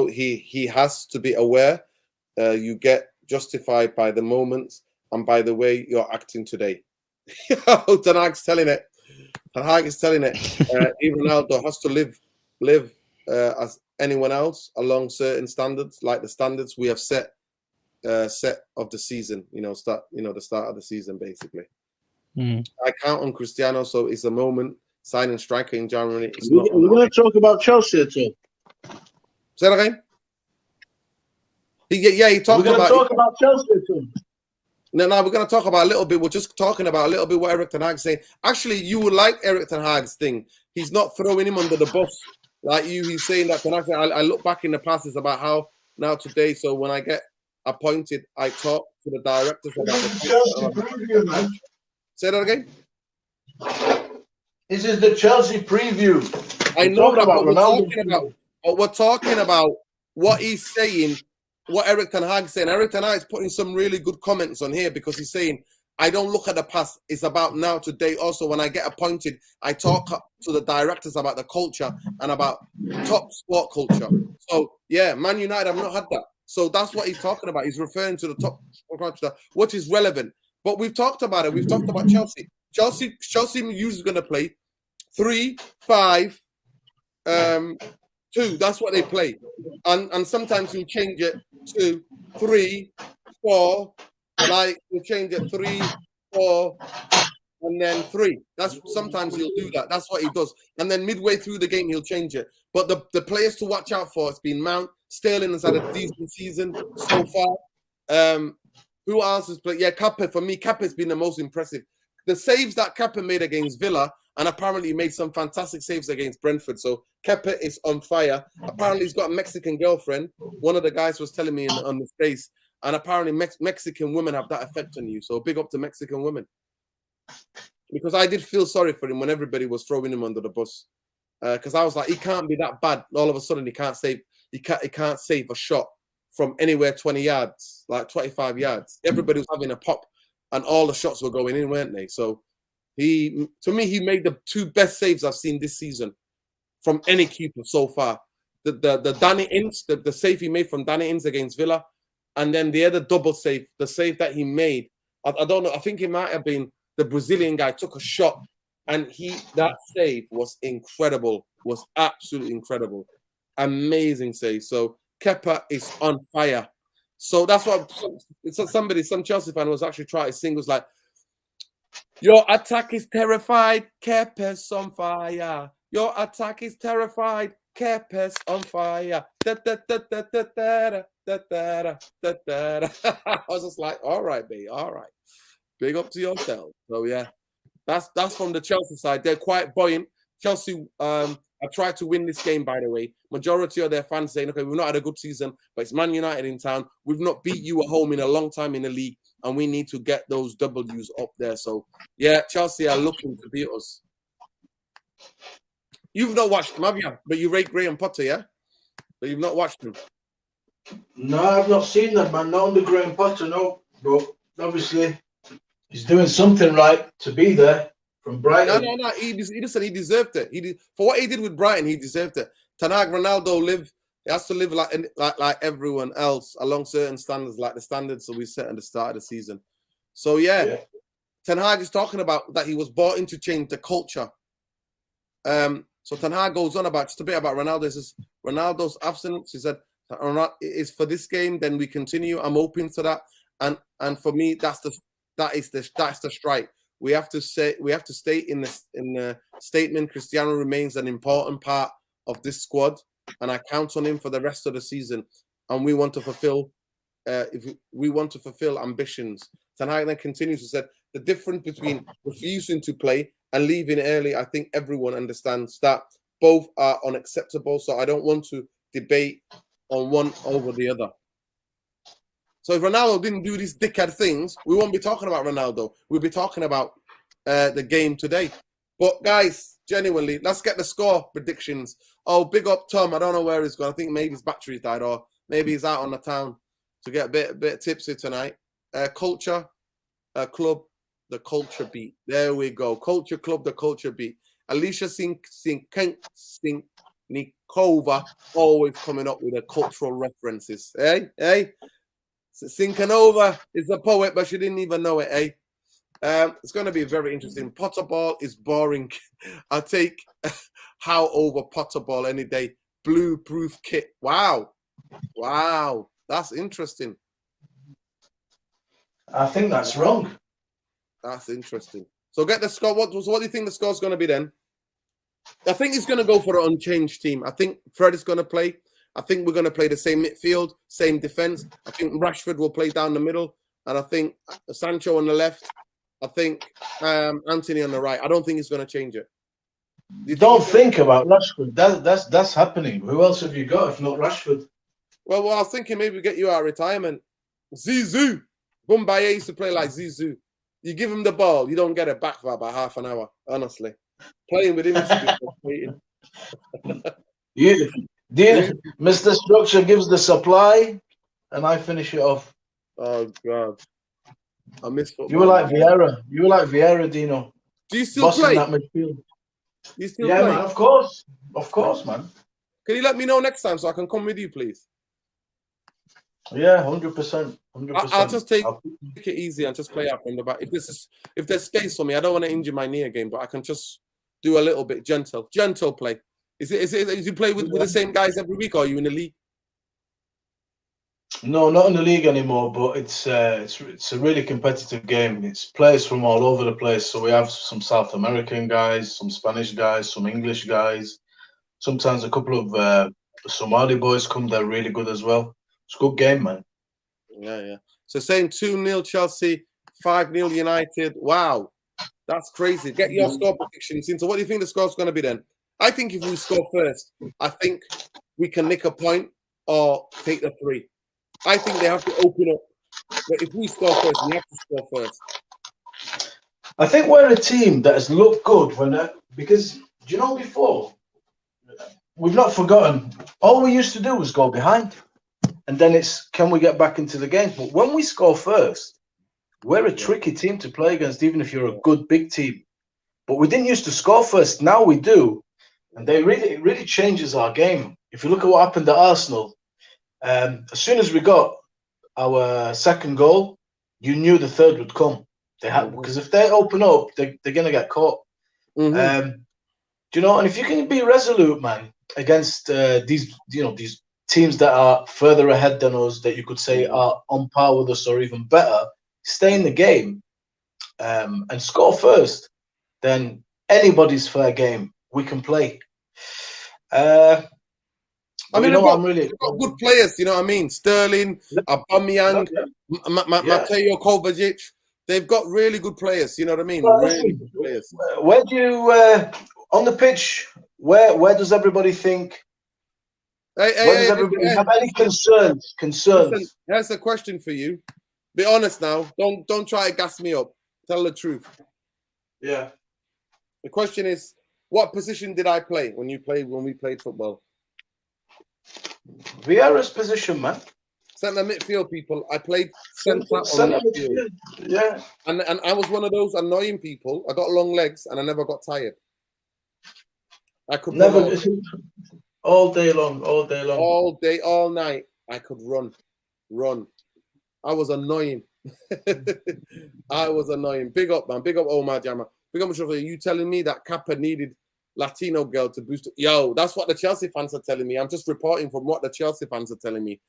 he has to be aware. You get justified by the moments and by the way you're acting today. Ten Hag's telling it. Ten Hag is telling it. Even Ronaldo has to live as anyone else along certain standards, like the standards we have set of the season. The start of the season, basically. I count on Cristiano, so it's a moment. Signing striker in January. We're going to talk about Chelsea too. Say that again. He talked about. We're going to talk about Chelsea too. No, we're going to talk about a little bit. We're just talking about a little bit what Eric Ten Hag's saying. Actually, you would like Eric Ten Hag's thing. He's not throwing him under the bus like you. He's saying that Ten Hag. I look back in the past. It's about how now today. So when I get appointed, I talk to the directors about the Chelsea preview, man. Say that again. This is the Chelsea preview. I know that, but we're talking about what he's saying, what Eric Ten Hag's saying. Eric Ten Hag is putting some really good comments on here because he's saying, I don't look at the past. It's about now, today. Also, when I get appointed, I talk to the directors about the culture and about top sport culture. So, yeah, Man United have not had that. So that's what he's talking about. He's referring to the top sport culture, which is relevant. But we've talked about it. We've talked about Chelsea. Chelsea is going to play 3-5-2. That's what they play, and sometimes we change it to 3-4. Like we change it 3-4, and then 3. That's sometimes he'll do that. That's what he does. And then midway through the game, he'll change it. But the players to watch out for has been Mount. Sterling has had a decent season so far. Who else has played? Yeah, Kepa. For me, Kepa's been the most impressive. The saves that Kepa made against Villa, and apparently he made some fantastic saves against Brentford. So Kepa is on fire. Apparently he's got a Mexican girlfriend. One of the guys was telling me on the face, and apparently Mexican women have that effect on you. So big up to Mexican women. Because I did feel sorry for him when everybody was throwing him under the bus. Because I was like, he can't be that bad. All of a sudden he can't save a shot from anywhere 20 yards, like 25 yards. Everybody was having a pop, and all the shots were going in, weren't they? So to me, he made the 2 best saves I've seen this season from any keeper so far. The Danny Ings, the save he made from Danny Ings against Villa, and then the other double save, the save that he made. I don't know. I think it might have been the Brazilian guy took a shot, and that save was incredible. Was absolutely incredible, amazing save. So Kepa is on fire. So that's what some Chelsea fan was actually trying to sing, was like, your attack is terrified, Kepa's on fire. Your attack is terrified, Kepa's on fire. I was just like, all right, B, all right. Big up to yourself. So yeah, that's from the Chelsea side. They're quite buoyant. Chelsea have tried to win this game, by the way. Majority of their fans saying, okay, we've not had a good season, but it's Man United in town. We've not beat you at home in a long time in the league, and we need to get those W's up there. So yeah, Chelsea are looking to beat us. You've not watched them, have you? But you rate Graham Potter, yeah? But you've not watched them. No, I've not seen that, man. Not under Graham Potter, no. But obviously, he's doing something right to be there from Brighton. No. He deserved it. For what he did with Brighton, he deserved it. Ten Hag, Ronaldo he has to live like everyone else along certain standards, like the standards that we set at the start of the season. So yeah. Ten Hag is talking about that he was brought in to change the culture. So Ten Hag goes on about just a bit about Ronaldo. He says Ronaldo's absence. He said is for this game. Then we continue. I'm open to that. And for me, that's the strike. We have to state in the statement, Cristiano remains an important part of this squad, and I count on him for the rest of the season. And we want to fulfill ambitions. Ten Hag then continues to say the difference between refusing to play and leaving early. I think everyone understands that both are unacceptable. So I don't want to debate on one over the other. So if Ronaldo didn't do these dickhead things, we won't be talking about Ronaldo. We'll be talking about the game today. But guys, genuinely, let's get the score predictions. Oh, big up Tom. I don't know where he's gone. I think maybe his battery's died, or maybe he's out on the town to get a bit tipsy tonight. Culture Club, the Culture Beat. There we go. Culture Club, the Culture Beat. Alicia Sinkova, always coming up with the cultural references. Hey? Sinkanova is a poet, but she didn't even know it, eh? It's going to be very interesting. Potter ball is boring. I'll take how over Potter ball any day. Blue proof kit. Wow. That's interesting. I think that's wrong. That's interesting. So get the score. What do you think the score's going to be then? I think it's going to go for an unchanged team. I think Fred is going to play. I think we're going to play the same midfield, same defense. I think Rashford will play down the middle. And I think Sancho on the left. I think Anthony on the right. I don't think he's going to change it. Don't think about Rashford. That's happening. Who else have you got if not Rashford? Well, I was thinking maybe get you out of retirement. Zizou. Boumbaye used to play like Zizou. You give him the ball, you don't get it back for about half an hour, honestly. Playing with him is frustrating. Mr. Structure gives the supply, and I finish it off. Oh, God. I miss football. You were like Vieira. Dino. Do you still play? That midfield. You still play? Man, of course, man. Can you let me know next time so I can come with you, please? Yeah, 100%. I'll just take it easy and just play out from the back. If there's space for me, I don't want to injure my knee again, but I can just do a little bit gentle play. Is you play with the same guys every week, or are you in the league? No, not in the league anymore, but it's a really competitive game. It's players from all over the place. So we have some South American guys, some Spanish guys, some English guys. Sometimes a couple of Somali boys come. They're really good as well. It's a good game, man. Yeah. So saying 2-0 Chelsea, 5-0 United. Wow, that's crazy. Get your score predictions in. So what do you think the score's going to be then? I think if we score first, I think we can nick a point or take the 3. I think they have to open up. But if we score first, we have to score first. I think we're a team that has looked good because, do you know, before, we've not forgotten, all we used to do was go behind. and then it's can we get back into the game? But when we score first, we're a tricky team to play against, even if you're a good big team. But we didn't used to score first. Now we do, and it really changes our game. If you look at what happened at Arsenal, as soon as we got our second goal, you knew the third would come. They had, because if they open up, they're gonna get caught. Do you know? And if you can be resolute, man, against these teams that are further ahead than us, that you could say are on par with us or even better, stay in the game and score first, then anybody's fair game. We can play. I mean, I'm they've got good players, you know what I mean? Sterling, Aubameyang, Mateo Kovacic. They've got really good players, you know what I mean? Really good players. Where do you, on the pitch, where does everybody think? Where does everybody have any concerns? Listen, here's a question for you. Be honest now. Don't try to gas me up. Tell the truth. Yeah. The question is, what position did I play when we played football? Vieira's position, man. Centre midfield, people. I played centre midfield. Yeah. And I was one of those annoying people. I got long legs and I never got tired. I could never all day long. All day, all night. I could run. I was annoying. I was annoying. Big up, man. Big up Omar Jama. Big up, Mustafa. You telling me that Kappa needed Latino girl to boost? Yo, that's what the Chelsea fans are telling me. I'm just reporting from what the Chelsea fans are telling me.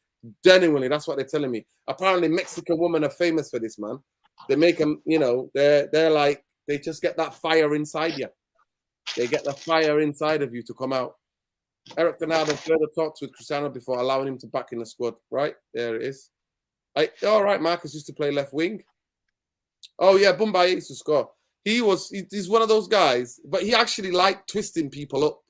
Genuinely, that's what they're telling me. Apparently, Mexican women are famous for this, man. They make them, they're like, they just get that fire inside you. They get the fire inside of you to come out. Eric Ronaldo further talks with Cristiano before allowing him to back in the squad. Right, there it is. All right, Marcus used to play left wing. Oh, yeah, Boumbaye used to score. He's one of those guys, but he actually liked twisting people up.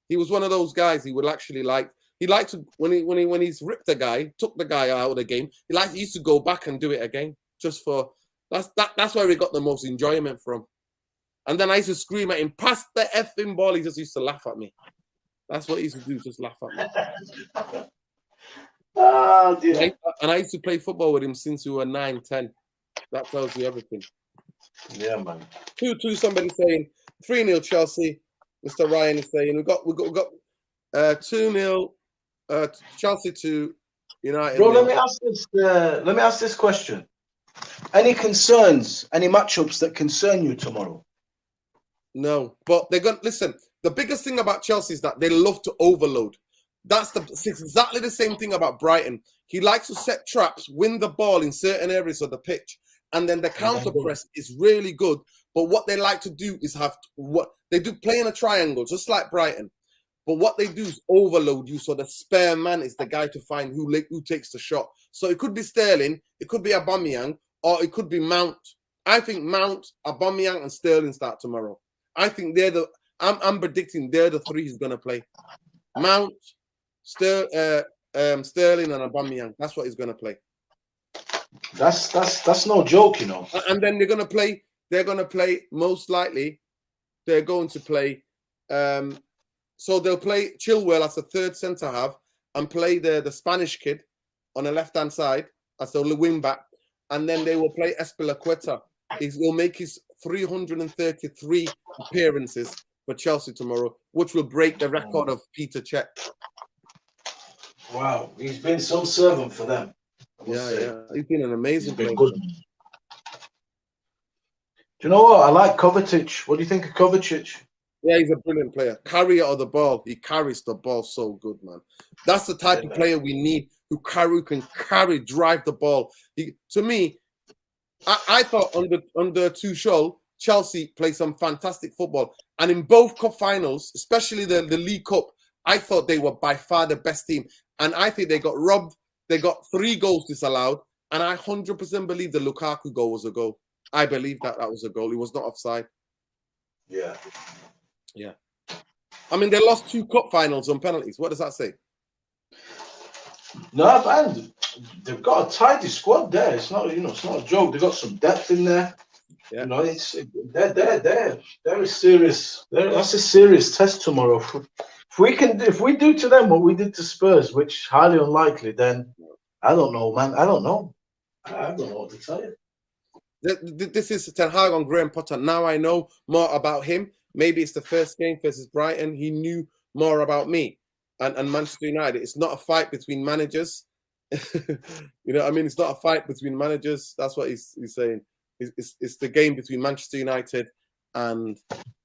He was one of those guys he would actually like. He liked to, when he's ripped a guy, took the guy out of the game, he used to go back and do it again. Just for, that's where he got the most enjoyment from. And then I used to scream at him, pass the effing ball. He just used to laugh at me. That's what he used to do, just laugh at me. Oh, dear. And I used to play football with him since we were 9, 10. That tells you everything. Yeah, man. 2-2, somebody saying 3-0 Chelsea. Mr. Ryan is saying we got 2-0 Chelsea to United. Bro, let me ask this question. Any concerns, any matchups that concern you tomorrow? No, but they're going to listen. The biggest thing about Chelsea is that they love to overload. It's exactly the same thing about Brighton. He likes to set traps, win the ball in certain areas of the pitch, and then the counter press is really good. But what they like to do is play in a triangle, just like Brighton. But what they do is overload you, so the spare man is the guy to find who takes the shot. So it could be Sterling, it could be Aubameyang, or it could be Mount. I think Mount, Aubameyang, and Sterling start tomorrow. I think I'm predicting they're the three he's gonna play. Mount, Sterling, and Aubameyang. That's what he's gonna play. That's no joke, you know. And then they're gonna play. Most likely, they're going to play. So they'll play Chilwell as a third centre half and play the Spanish kid on the left hand side as the wing back, and then they will play Azpilicueta. He'll make his 333 appearances for Chelsea tomorrow, which will break the record of Peter Cech. Wow, he's been some servant for them. Yeah. He's been an amazing player. Good. Do you know what? I like Kovacic. What do you think of Kovacic? Yeah, he's a brilliant player. Carrier of the ball. He carries the ball so good, man. That's the type of player we need, who can drive the ball. To me, I thought under Tuchel, Chelsea played some fantastic football. And in both cup finals, especially the League Cup, I thought they were by far the best team. And I think they got robbed. They got 3 goals disallowed. And I 100% believe the Lukaku goal was a goal. I believe that was a goal. It was not offside. Yeah. I mean, they lost 2 cup finals on penalties. What does that say? No, man, they've got a tidy squad there. It's not, it's not a joke. They've got some depth in there. Yeah. They're a serious. That's a serious test tomorrow. if we do to them what we did to Spurs, which highly unlikely, then I don't know, man. I don't know. I don't know what to tell you. This is Ten Hag on Graham Potter. Now I know more about him. Maybe it's the first game versus Brighton. He knew more about me and Manchester United. It's not a fight between managers. You know what I mean? It's not a fight between managers. That's what he's saying. It's the game between Manchester United and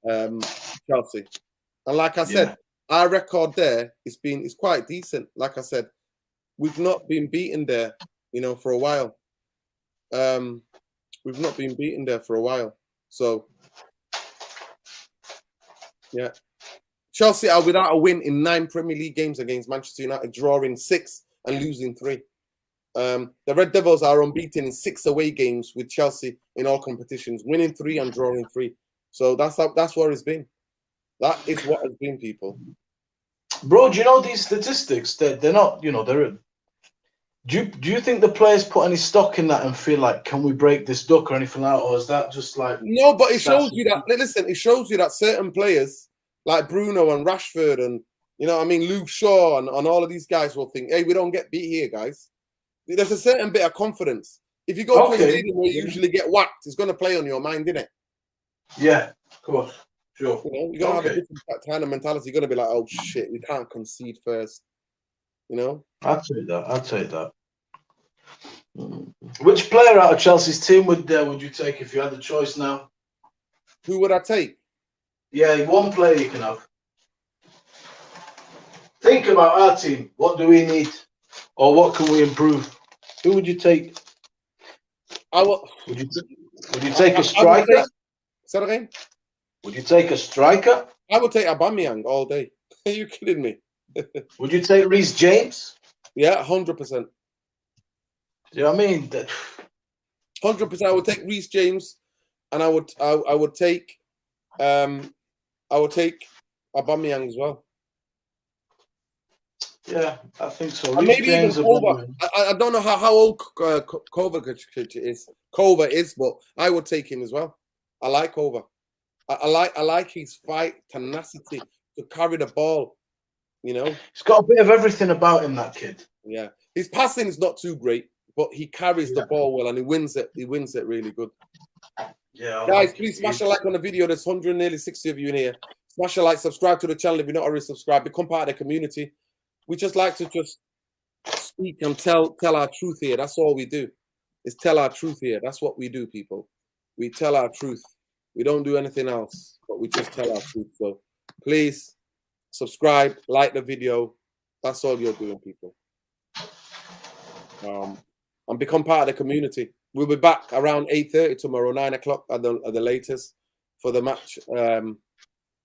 Chelsea. And like I said, our record there is quite decent. Like I said, we've not been beaten there, you know, for a while. We've not been beaten there for a while. So, yeah. Chelsea are without a win in 9 Premier League games against Manchester United, drawing 6 and losing 3. The Red Devils are unbeaten in 6 away games with Chelsea in all competitions, winning 3 and drawing 3. So that's what it's been. That is what has been, people. Bro, do you know these statistics? They're not, you know, they're. Do you think the players put any stock in that and feel like, can we break this duck or anything like that? Or is that just like... No, but it shows you that, listen, it shows you that certain players like Bruno and Rashford and, you know what I mean, Luke Shaw and all of these guys will think, hey, we don't get beat here, guys. There's a certain bit of confidence. If you go to a stadium where you usually get whacked, it's going to play on your mind, isn't it? Yeah, of course. Sure. You know, you're going to have a different kind of mentality. You're going to be like, oh, shit, we can't concede first. You know? I'd take that. Which player out of Chelsea's team would you take if you had the choice now? Who would I take? Yeah, one player you can have. Think about our team. What do we need? Or what can we improve? Who would you take? Would you take a striker? Say that again? Would you take a striker? I would take Aubameyang all day. Are you kidding me? Would you take Reece James? Yeah, 100%. Do you know what I mean? 100%. I would take Reece James, and I would take Aubameyang as well. Yeah, I think so. And maybe even Kova. I don't know how old Kova is, but I would take him as well. I like Kova. I like his fight, tenacity to carry the ball. You know, he's got a bit of everything about him, that kid. Yeah, his passing is not too great, but he carries the ball well and he wins it. He wins it really good. Yeah, guys, please smash a like on the video. There's 160 of you in here. Smash a like, subscribe to the channel if you're not already subscribed. Become part of the community. We just like to just speak and tell our truth here. That's all we do. Is tell our truth here. That's what we do, people. We tell our truth. We don't do anything else, but we just tell our truth. So please subscribe, like the video. That's all you're doing, people. And become part of the community. We'll be back around 8:30 tomorrow, 9 o'clock at the latest for the match.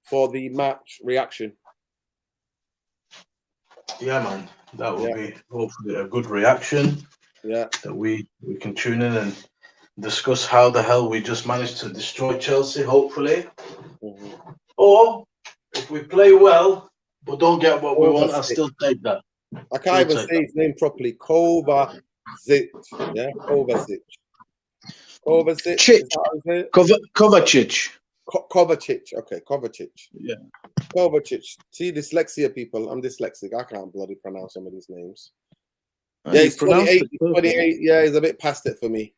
For the match reaction. Yeah, man, that will be hopefully a good reaction. Yeah, that we can tune in and discuss how the hell we just managed to destroy Chelsea. Hopefully, or if we play well but don't get what we want, I'll still take that. I can't even say his name properly. Kovacic. Yeah, Kovacic. Kovacic. Kovacic. Kovacic. Okay, Kovacic. Yeah. Kovacic. See, dyslexia, people. I'm dyslexic. I can't bloody pronounce some of these names. Yeah, he's 28. 28. Yeah, he's a bit past it for me.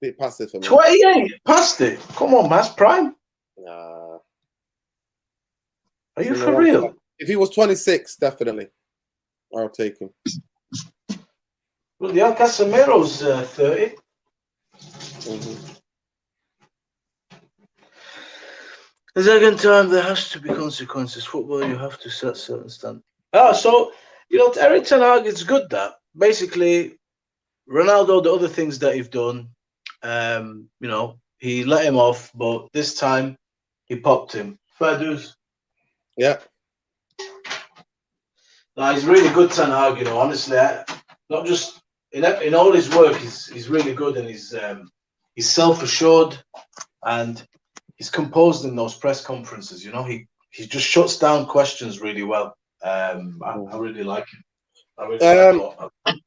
28? Past it? Come on, man. Prime? Nah. Are you for real? If he was 26, definitely. I'll take him. Well, the Casemiro's 30. The second time, there has to be consequences. Football, you have to set certain standards. So, you know, Eric Ten Hag, it's good that basically Ronaldo, the other things that he's done, you know, he let him off, but this time he popped him. Fair dues. Yeah. No, he's really good, Ten Hag, you know, honestly. Not just in all his work, he's really good, and he's self-assured, and he's composed in those press conferences. You know, he just shuts down questions really well. I really like him. I really like him.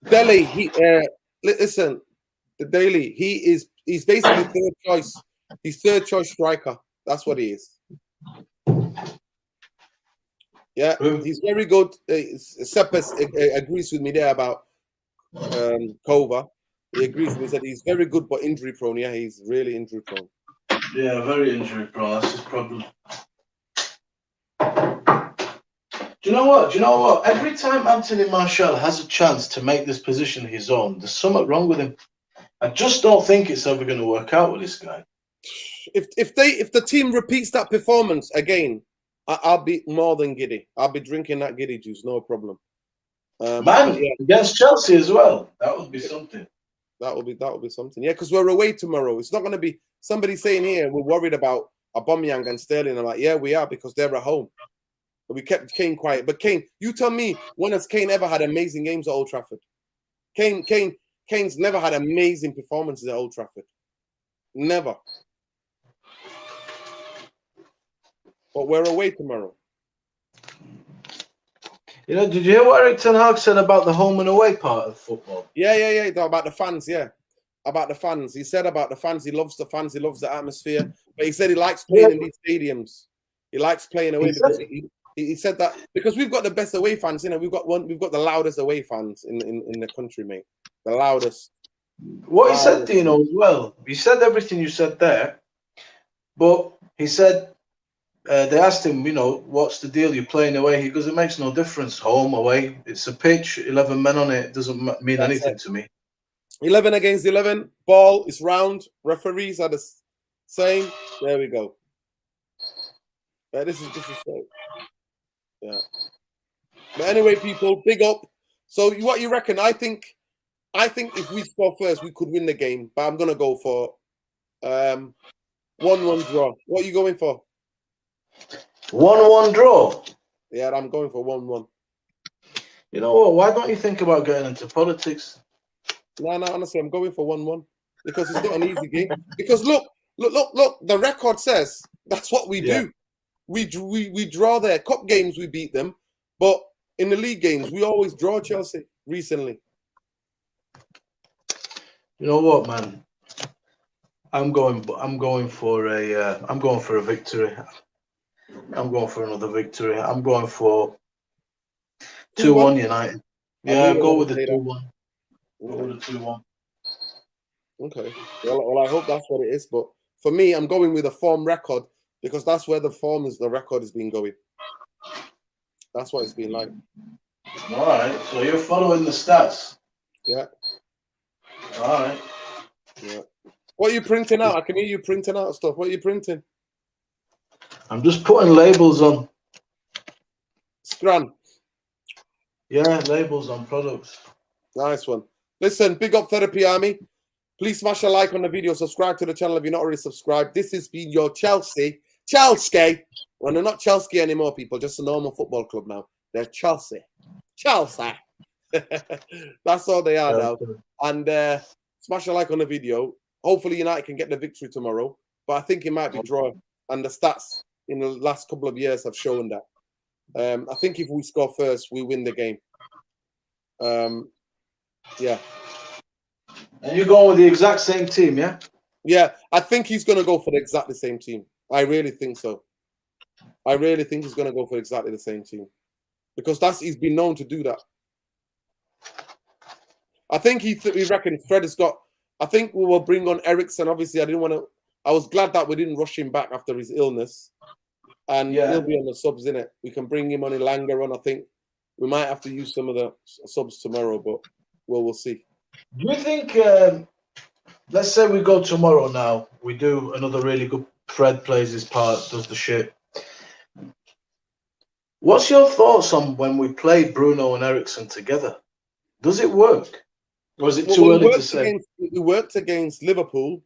Dele, listen, Dele, he's basically third choice. He's third choice striker. That's what he is. Yeah, he's very good. Seppes agrees with me there about Kova. He agrees with me. He said he's very good, but injury prone. Yeah, he's really injury prone. Yeah, very injury prone. That's his problem. Do you know what? Every time Anthony Martial has a chance to make this position his own, there's something wrong with him. I just don't think it's ever going to work out with this guy. If the team repeats that performance again, I'll be more than giddy. I'll be drinking that giddy juice, no problem. Against Chelsea as well. That would be something. That will be something. Yeah, because we're away tomorrow. It's not going to be somebody saying here we're worried about Aubameyang and Sterling. I'm like, yeah, we are, because they're at home. But we kept Kane quiet. But Kane, you tell me, when has Kane ever had amazing games at Old Trafford? Kane's never had amazing performances at Old Trafford. Never. But we're away tomorrow. You know, did you hear what Erik ten Hag said about the home and away part of football? Yeah. About the fans, yeah. About the fans. He said about the fans, he loves the fans, he loves the atmosphere. But he said he likes playing in these stadiums. He likes playing away because he said that because we've got the best away fans, you know, we've got the loudest away fans in the country, mate. The loudest. What he said, Dino, as well. He said everything you said there, but he said they asked him, you know, what's the deal? You're playing away. He goes, it makes no difference. Home, away. It's a pitch, 11 men on it. It doesn't mean anything to me. 11 against 11. Ball is round. Referees are the same. There we go. This is so. Yeah. But anyway, people, big up. So what you reckon? I think if we score first, we could win the game. But I'm gonna go for 1-1 draw. What are you going for? 1-1 draw. Yeah, I'm going for 1-1. You know what? Why don't you think about getting into politics? No, honestly, I'm going for 1-1 because it's not an easy game. Because look, the record says that's what we do. We draw their cup games, we beat them, but in the league games, we always draw Chelsea recently. You know what, man? I'm going for a victory. I'm going for another victory. I'm going for 2-1 United. Yeah, go with the 2-1. Go with the 2-1. Okay. Well, I hope that's what it is. But for me, I'm going with a form record because that's where the record has been going. That's what it's been like. All right. So you're following the stats. Yeah. All right. Yeah. What are you printing out? I can hear you printing out stuff. What are you printing? I'm just putting labels on. Scran. Yeah, labels on products. Nice one. Listen, big up Therapy Army. Please smash a like on the video. Subscribe to the channel if you're not already subscribed. This has been your Chelsea. Well, they're not Chelsea anymore, people. Just a normal football club now. They're Chelsea. That's all they are now. And smash a like on the video. Hopefully United can get the victory tomorrow. But I think it might be draw. And the stats in the last couple of years have shown that. I think if we score first, we win the game. Yeah. And you're going with the exact same team, yeah? Yeah, I think he's going to go for the exactly same team. I really think so. I really think he's going to go for exactly the same team. Because he's been known to do that. I think he reckons Fred has got... I think we will bring on Eriksen. Obviously, I was glad that we didn't rush him back after his illness. And he'll be on the subs, innit? We can bring him on Elanga on. I think we might have to use some of the subs tomorrow, but we'll see. Do you think, let's say we go tomorrow now, we do another really good, Fred plays his part, does the shit. What's your thoughts on when we play Bruno and Eriksen together? Does it work? Or is it too early to say? It worked against Liverpool.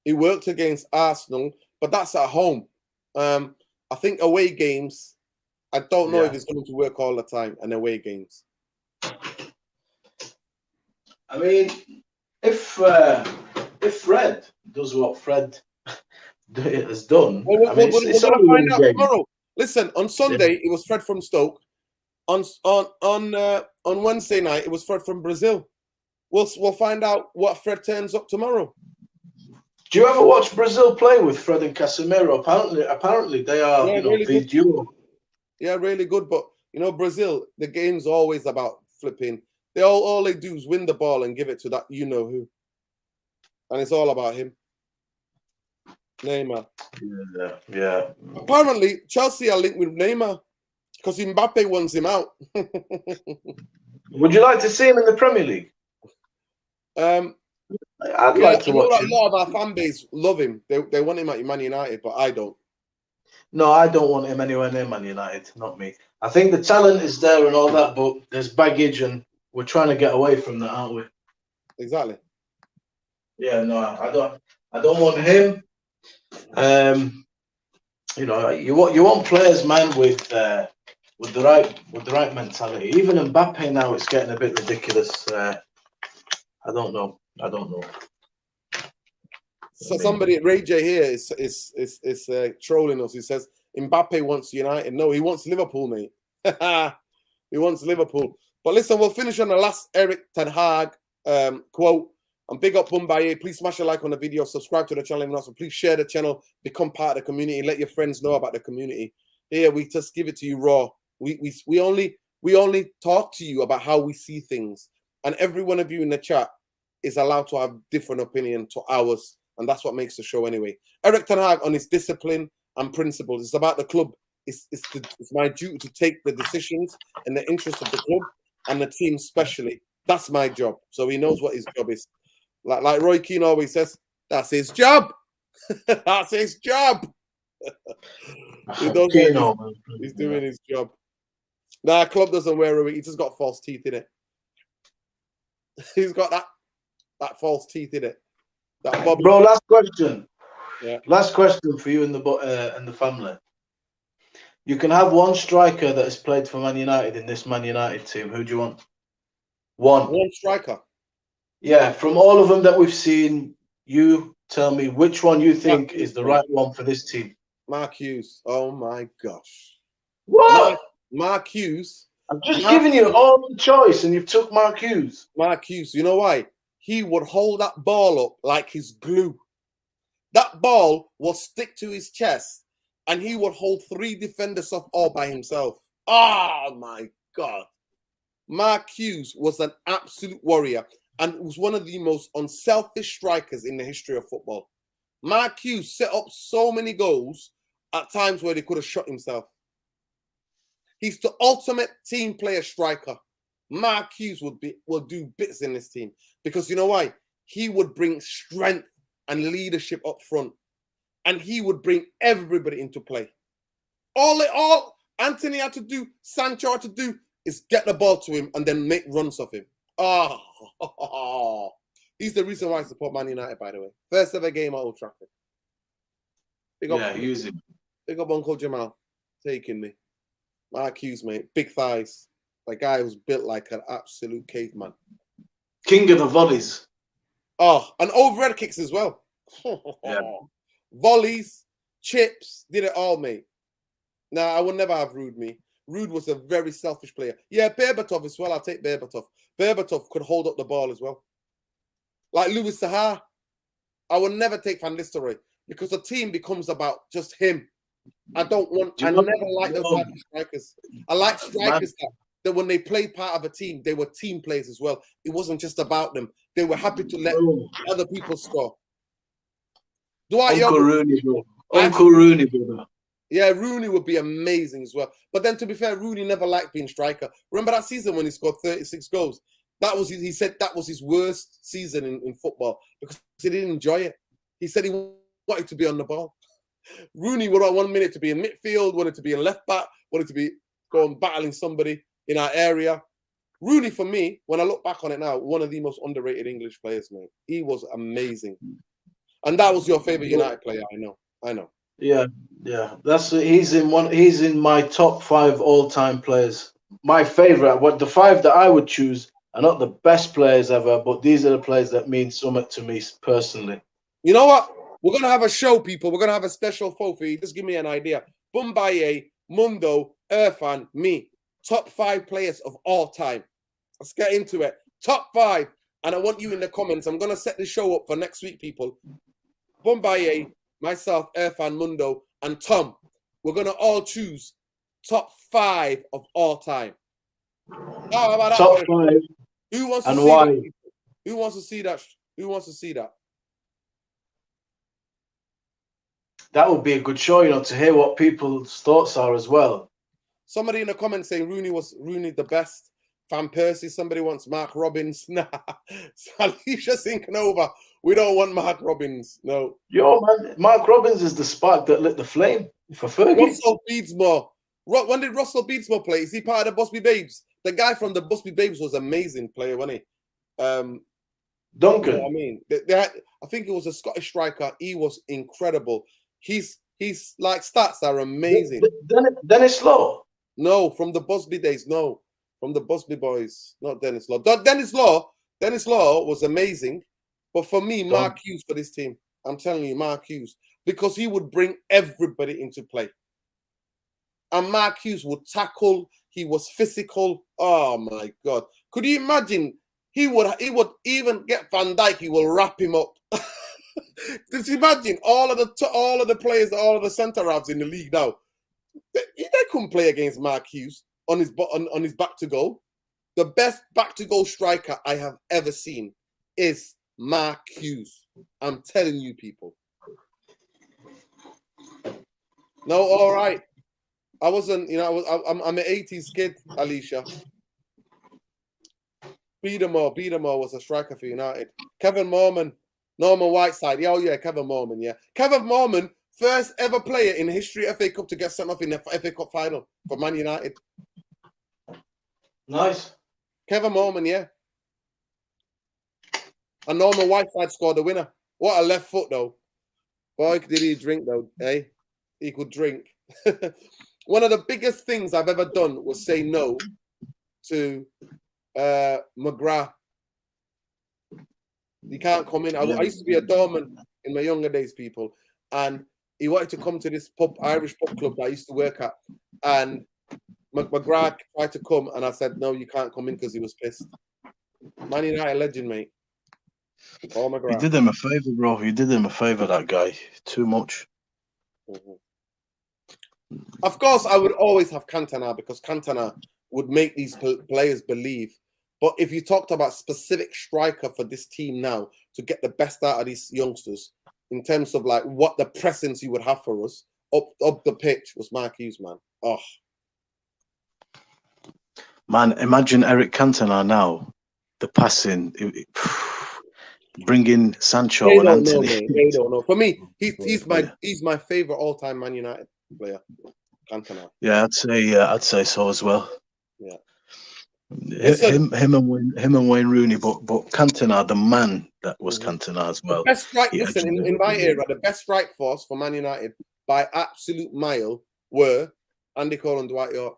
It worked against Arsenal, but that's at home. I think away games, I don't know if it's going to work all the time in away games. I mean, if Fred does what Fred has done, we're going to find out tomorrow. Listen, on Sunday it was Fred from Stoke. On Wednesday night it was Fred from Brazil. We'll find out what Fred turns up tomorrow. Do you ever watch Brazil play with Fred and Casemiro? Apparently they are really the duo. Yeah, really good. But you know, Brazil, the game's always about flipping. All they do is win the ball and give it to that you know who, and it's all about him. Neymar. Yeah. Apparently, Chelsea are linked with Neymar because Mbappe wants him out. Would you like to see him in the Premier League? I'd like to watch him. A lot of our fan base love him. They want him at Man United, but I don't. No, I don't want him anywhere near Man United. Not me. I think the talent is there and all that, but there's baggage, and we're trying to get away from that, aren't we? Exactly. Yeah, no, I don't want him. You know, you want players, man, with the right mentality. Even Mbappe now, it's getting a bit ridiculous. I don't know. So somebody, Ray J here, is trolling us. He says Mbappe wants United. No, he wants Liverpool, mate. He wants Liverpool. But listen, we'll finish on the last Erik ten Hag quote. And big up Mumbai. Please smash a like on the video. Subscribe to the channel. And also, please share the channel. Become part of the community. Let your friends know about the community. Here, we just give it to you raw. We only talk to you about how we see things. And every one of you in the chat is allowed to have different opinion to ours. And that's what makes the show anyway. Erik ten Hag on his discipline and principles. It's about the club. It's my duty to take the decisions in the interest of the club and the team especially. That's my job. So he knows what his job is. Like Roy Keane always says, that's his job. That's his job. He's doing his job. Nah, club doesn't wear a wig. He's just got false teeth in it. He's got that false teeth in it. Bro, last question. Yeah. Last question for you and the family. You can have one striker that has played for Man United in this Man United team. Who do you want? One striker. Yeah, from all of them that we've seen, you tell me which one you think is the right one for this team. Mark Hughes. Oh my gosh. What? Mark Hughes. I'm just giving you all the choice, and you've took Mark Hughes. Mark Hughes. You know why? He would hold that ball up like his glue. That ball will stick to his chest, and he would hold 3 defenders off all by himself. Oh my God. Mark Hughes was an absolute warrior and was one of the most unselfish strikers in the history of football. Mark Hughes set up so many goals at times where he could have shot himself. He's the ultimate team player striker. Mark Hughes will do bits in this team because you know why? He would bring strength and leadership up front, and he would bring everybody into play. All Anthony had to do, Sancho had to do, is get the ball to him and then make runs of him. Oh, he's the reason why I support Man United, by the way. First ever game at Old Trafford. Big up Uncle Jamal taking me. Mark Hughes, mate. Big thighs. That guy was built like an absolute caveman. King of the volleys. Oh, and overhead kicks as well. Yeah. Volleys, chips, did it all, mate. Nah, I would never have Rude me. Rude was a very selfish player. Yeah, Berbatov as well. I'll take Berbatov. Berbatov could hold up the ball as well. Like Louis Saha. I would never take Van Nistelrooy because the team becomes about just him. I never like those type of strikers. I like strikers that when they play part of a team, they were team players as well. It wasn't just about them. They were happy to let other people score. Uncle Rooney, bro. Uncle Rooney, brother. Yeah, Rooney would be amazing as well. But then, to be fair, Rooney never liked being striker. Remember that season when he scored 36 goals? He said that was his worst season in football because he didn't enjoy it. He said he wanted to be on the ball. Rooney would want 1 minute to be in midfield, wanted to be in left back, wanted to be going battling somebody in our area. Rooney, for me, when I look back on it now, one of the most underrated English players, mate. He was amazing. And that was your favorite United player, I know. Yeah. He's in my top 5 all-time players. My favorite, the 5 that I would choose are not the best players ever, but these are the players that mean so much to me personally. You know what? We're gonna have a show, people. We're gonna have a special show for you. Just give me an idea. Bumbaye, Mundo, Irfan, me. Top 5 players of all time. Let's get into it. Top 5. And I want you in the comments. I'm gonna set the show up for next week, people. Bumbaye, myself, Irfan, Mundo, and Tom. We're going to all choose top 5 of all time. How about Top that? 5. Who wants to And see why? that? Who wants to see that? Who wants to see that? That would be a good show, to hear what people's thoughts are as well. Somebody in the comments saying Rooney the best. Van Persie, somebody wants Mark Robbins. Nah, Alicia's thinking over. We don't want Mark Robbins. No. Yo, man, Mark Robbins is the spark that lit the flame for Fergie. Russell Beadsmore. When did Russell Beadsmore play? Is he part of the Busby Babes? The guy from the Busby Babes was an amazing player, wasn't he? Duncan. You know what I mean, I think he was a Scottish striker. He was incredible. He's like stats are amazing. Dennis Law. No, from the Busby days. No, from the Busby boys. Not Dennis Law. Dennis Law was amazing. But for me, Mark Hughes for this team. I'm telling you, Mark Hughes, because he would bring everybody into play. And Mark Hughes would tackle. He was physical. Oh my God! Could you imagine? He would even get Van Dijk. He will wrap him up. Just imagine all of the players, all of the centre halves in the league now. They couldn't play against Mark Hughes on his back to goal. The best back to goal striker I have ever seen is Mark Hughes. I'm telling you, people. No, all right. I wasn't. I'm an '80s kid, Alicia. Biedermeier was a striker for United. Kevin Norman Whiteside. Yeah, Kevin Norman. Yeah, Kevin Norman, first ever player in history FA Cup to get sent off in the FA Cup final for Man United. Nice. Kevin Norman, yeah. And Norman Whiteside scored the winner. What a left foot, though. Boy, did he drink, though, eh? He could drink. One of the biggest things I've ever done was say no to McGrath. He can't come in. I used to be a doorman in my younger days, people, and he wanted to come to this Irish pub club that I used to work at, and McGrath tried to come, and I said, no, you can't come in, because he was pissed. Man United legend, mate. Oh, McGrath. You did him a favour, bro. You did him a favour, that guy. Too much. Of course, I would always have Cantona, because Cantona would make these players believe. But if you talked about specific striker for this team now to get the best out of these youngsters in terms of like what the presence he would have for us up the pitch was Mark Hughes, man. Oh, man, imagine Eric Cantona now, the passing, bringing Sancho and Anthony. They don't know. For me, he's my favorite all-time Man United player, Cantona. Yeah, I'd say so as well. Yeah. Him and Wayne Rooney, but Cantona, the man that was Cantona as well. The best strike, in my era, the best strike force for Man United by absolute mile were Andy Cole and Dwight York.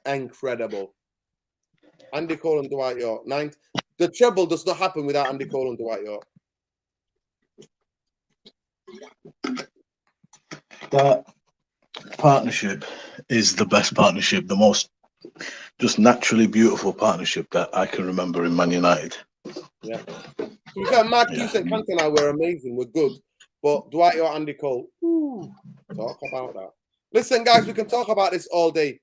Incredible. Andy Cole and Dwight York. The treble does not happen without Andy Cole and Dwight York. That partnership is the best partnership, the most just naturally beautiful partnership that I can remember in Man United. Yeah. Mark Hughes and Cantona were amazing, were good. But Dwight York, Andy Cole, talk about that. Listen, guys, we can talk about this all day.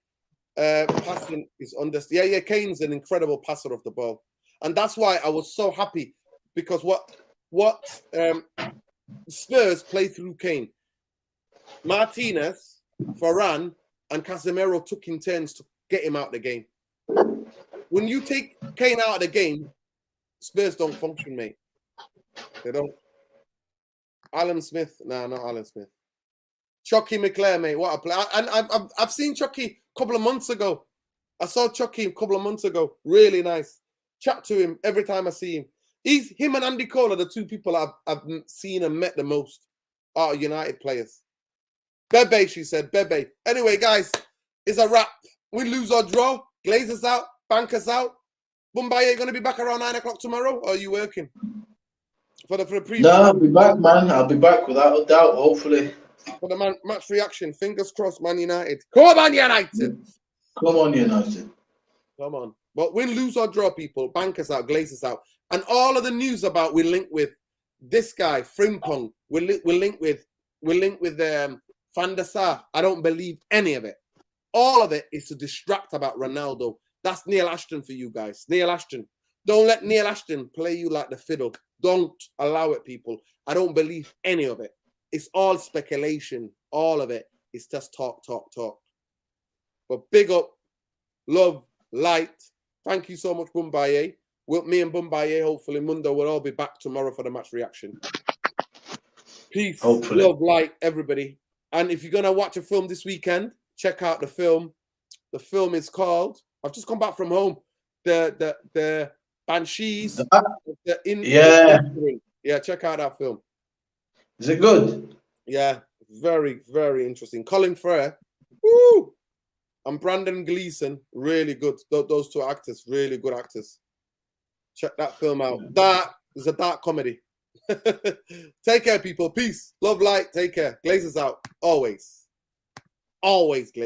Passing is under. Yeah, Kane's an incredible passer of the ball. And that's why I was so happy, because what Spurs play through Kane. Martinez, Varane, and Casemiro took in turns to get him out of the game. When you take Kane out of the game, Spurs don't function, mate. They don't. Alan Smith, not Alan Smith. Chucky McClare, mate, what a player! And I've seen Chucky a couple of months ago. I saw Chucky a couple of months ago. Really nice. Chat to him every time I see him. Him and Andy Cole are the two people I've seen and met the most out of United players. Bebe, she said, Bebe. Anyway, guys, it's a wrap. We lose or draw. Glazers out. Bankers out. Mumbai, going to be back around 9 o'clock tomorrow? Or are you working? For the preview? No, I'll be back, man. I'll be back without a doubt, hopefully. For the match reaction. Fingers crossed, Man United. Come on, Man United. Come on, United. Come on. But win, lose or draw, people. Bankers out. Glazers out. And all of the news about we link with this guy, Frimpong. We'll link with Van der Sar. I don't believe any of it. All of it is to distract about Ronaldo. That's Neil Ashton for you guys. Neil Ashton. Don't let Neil Ashton play you like the fiddle. Don't allow it, people. I don't believe any of it. It's all speculation. All of it is just talk. But big up, love, light. Thank you so much, Bumbaye. Me and Bumbaye, hopefully, Mundo will all be back tomorrow for the match reaction. Peace, hopefully. love, light, everybody. And if you're going to watch a film this weekend, check out the film. The film is called, I've just come back from home, the Banshees. Yeah, check out that film. Is it good? Yeah, very, very interesting. Colin Firth, woo! And Brandon Gleeson, really good. Those two actors, really good actors. Check that film out. That is a dark comedy. Take care, people. Peace. Love, light. Take care. Glazers out. Always. Always Glazers.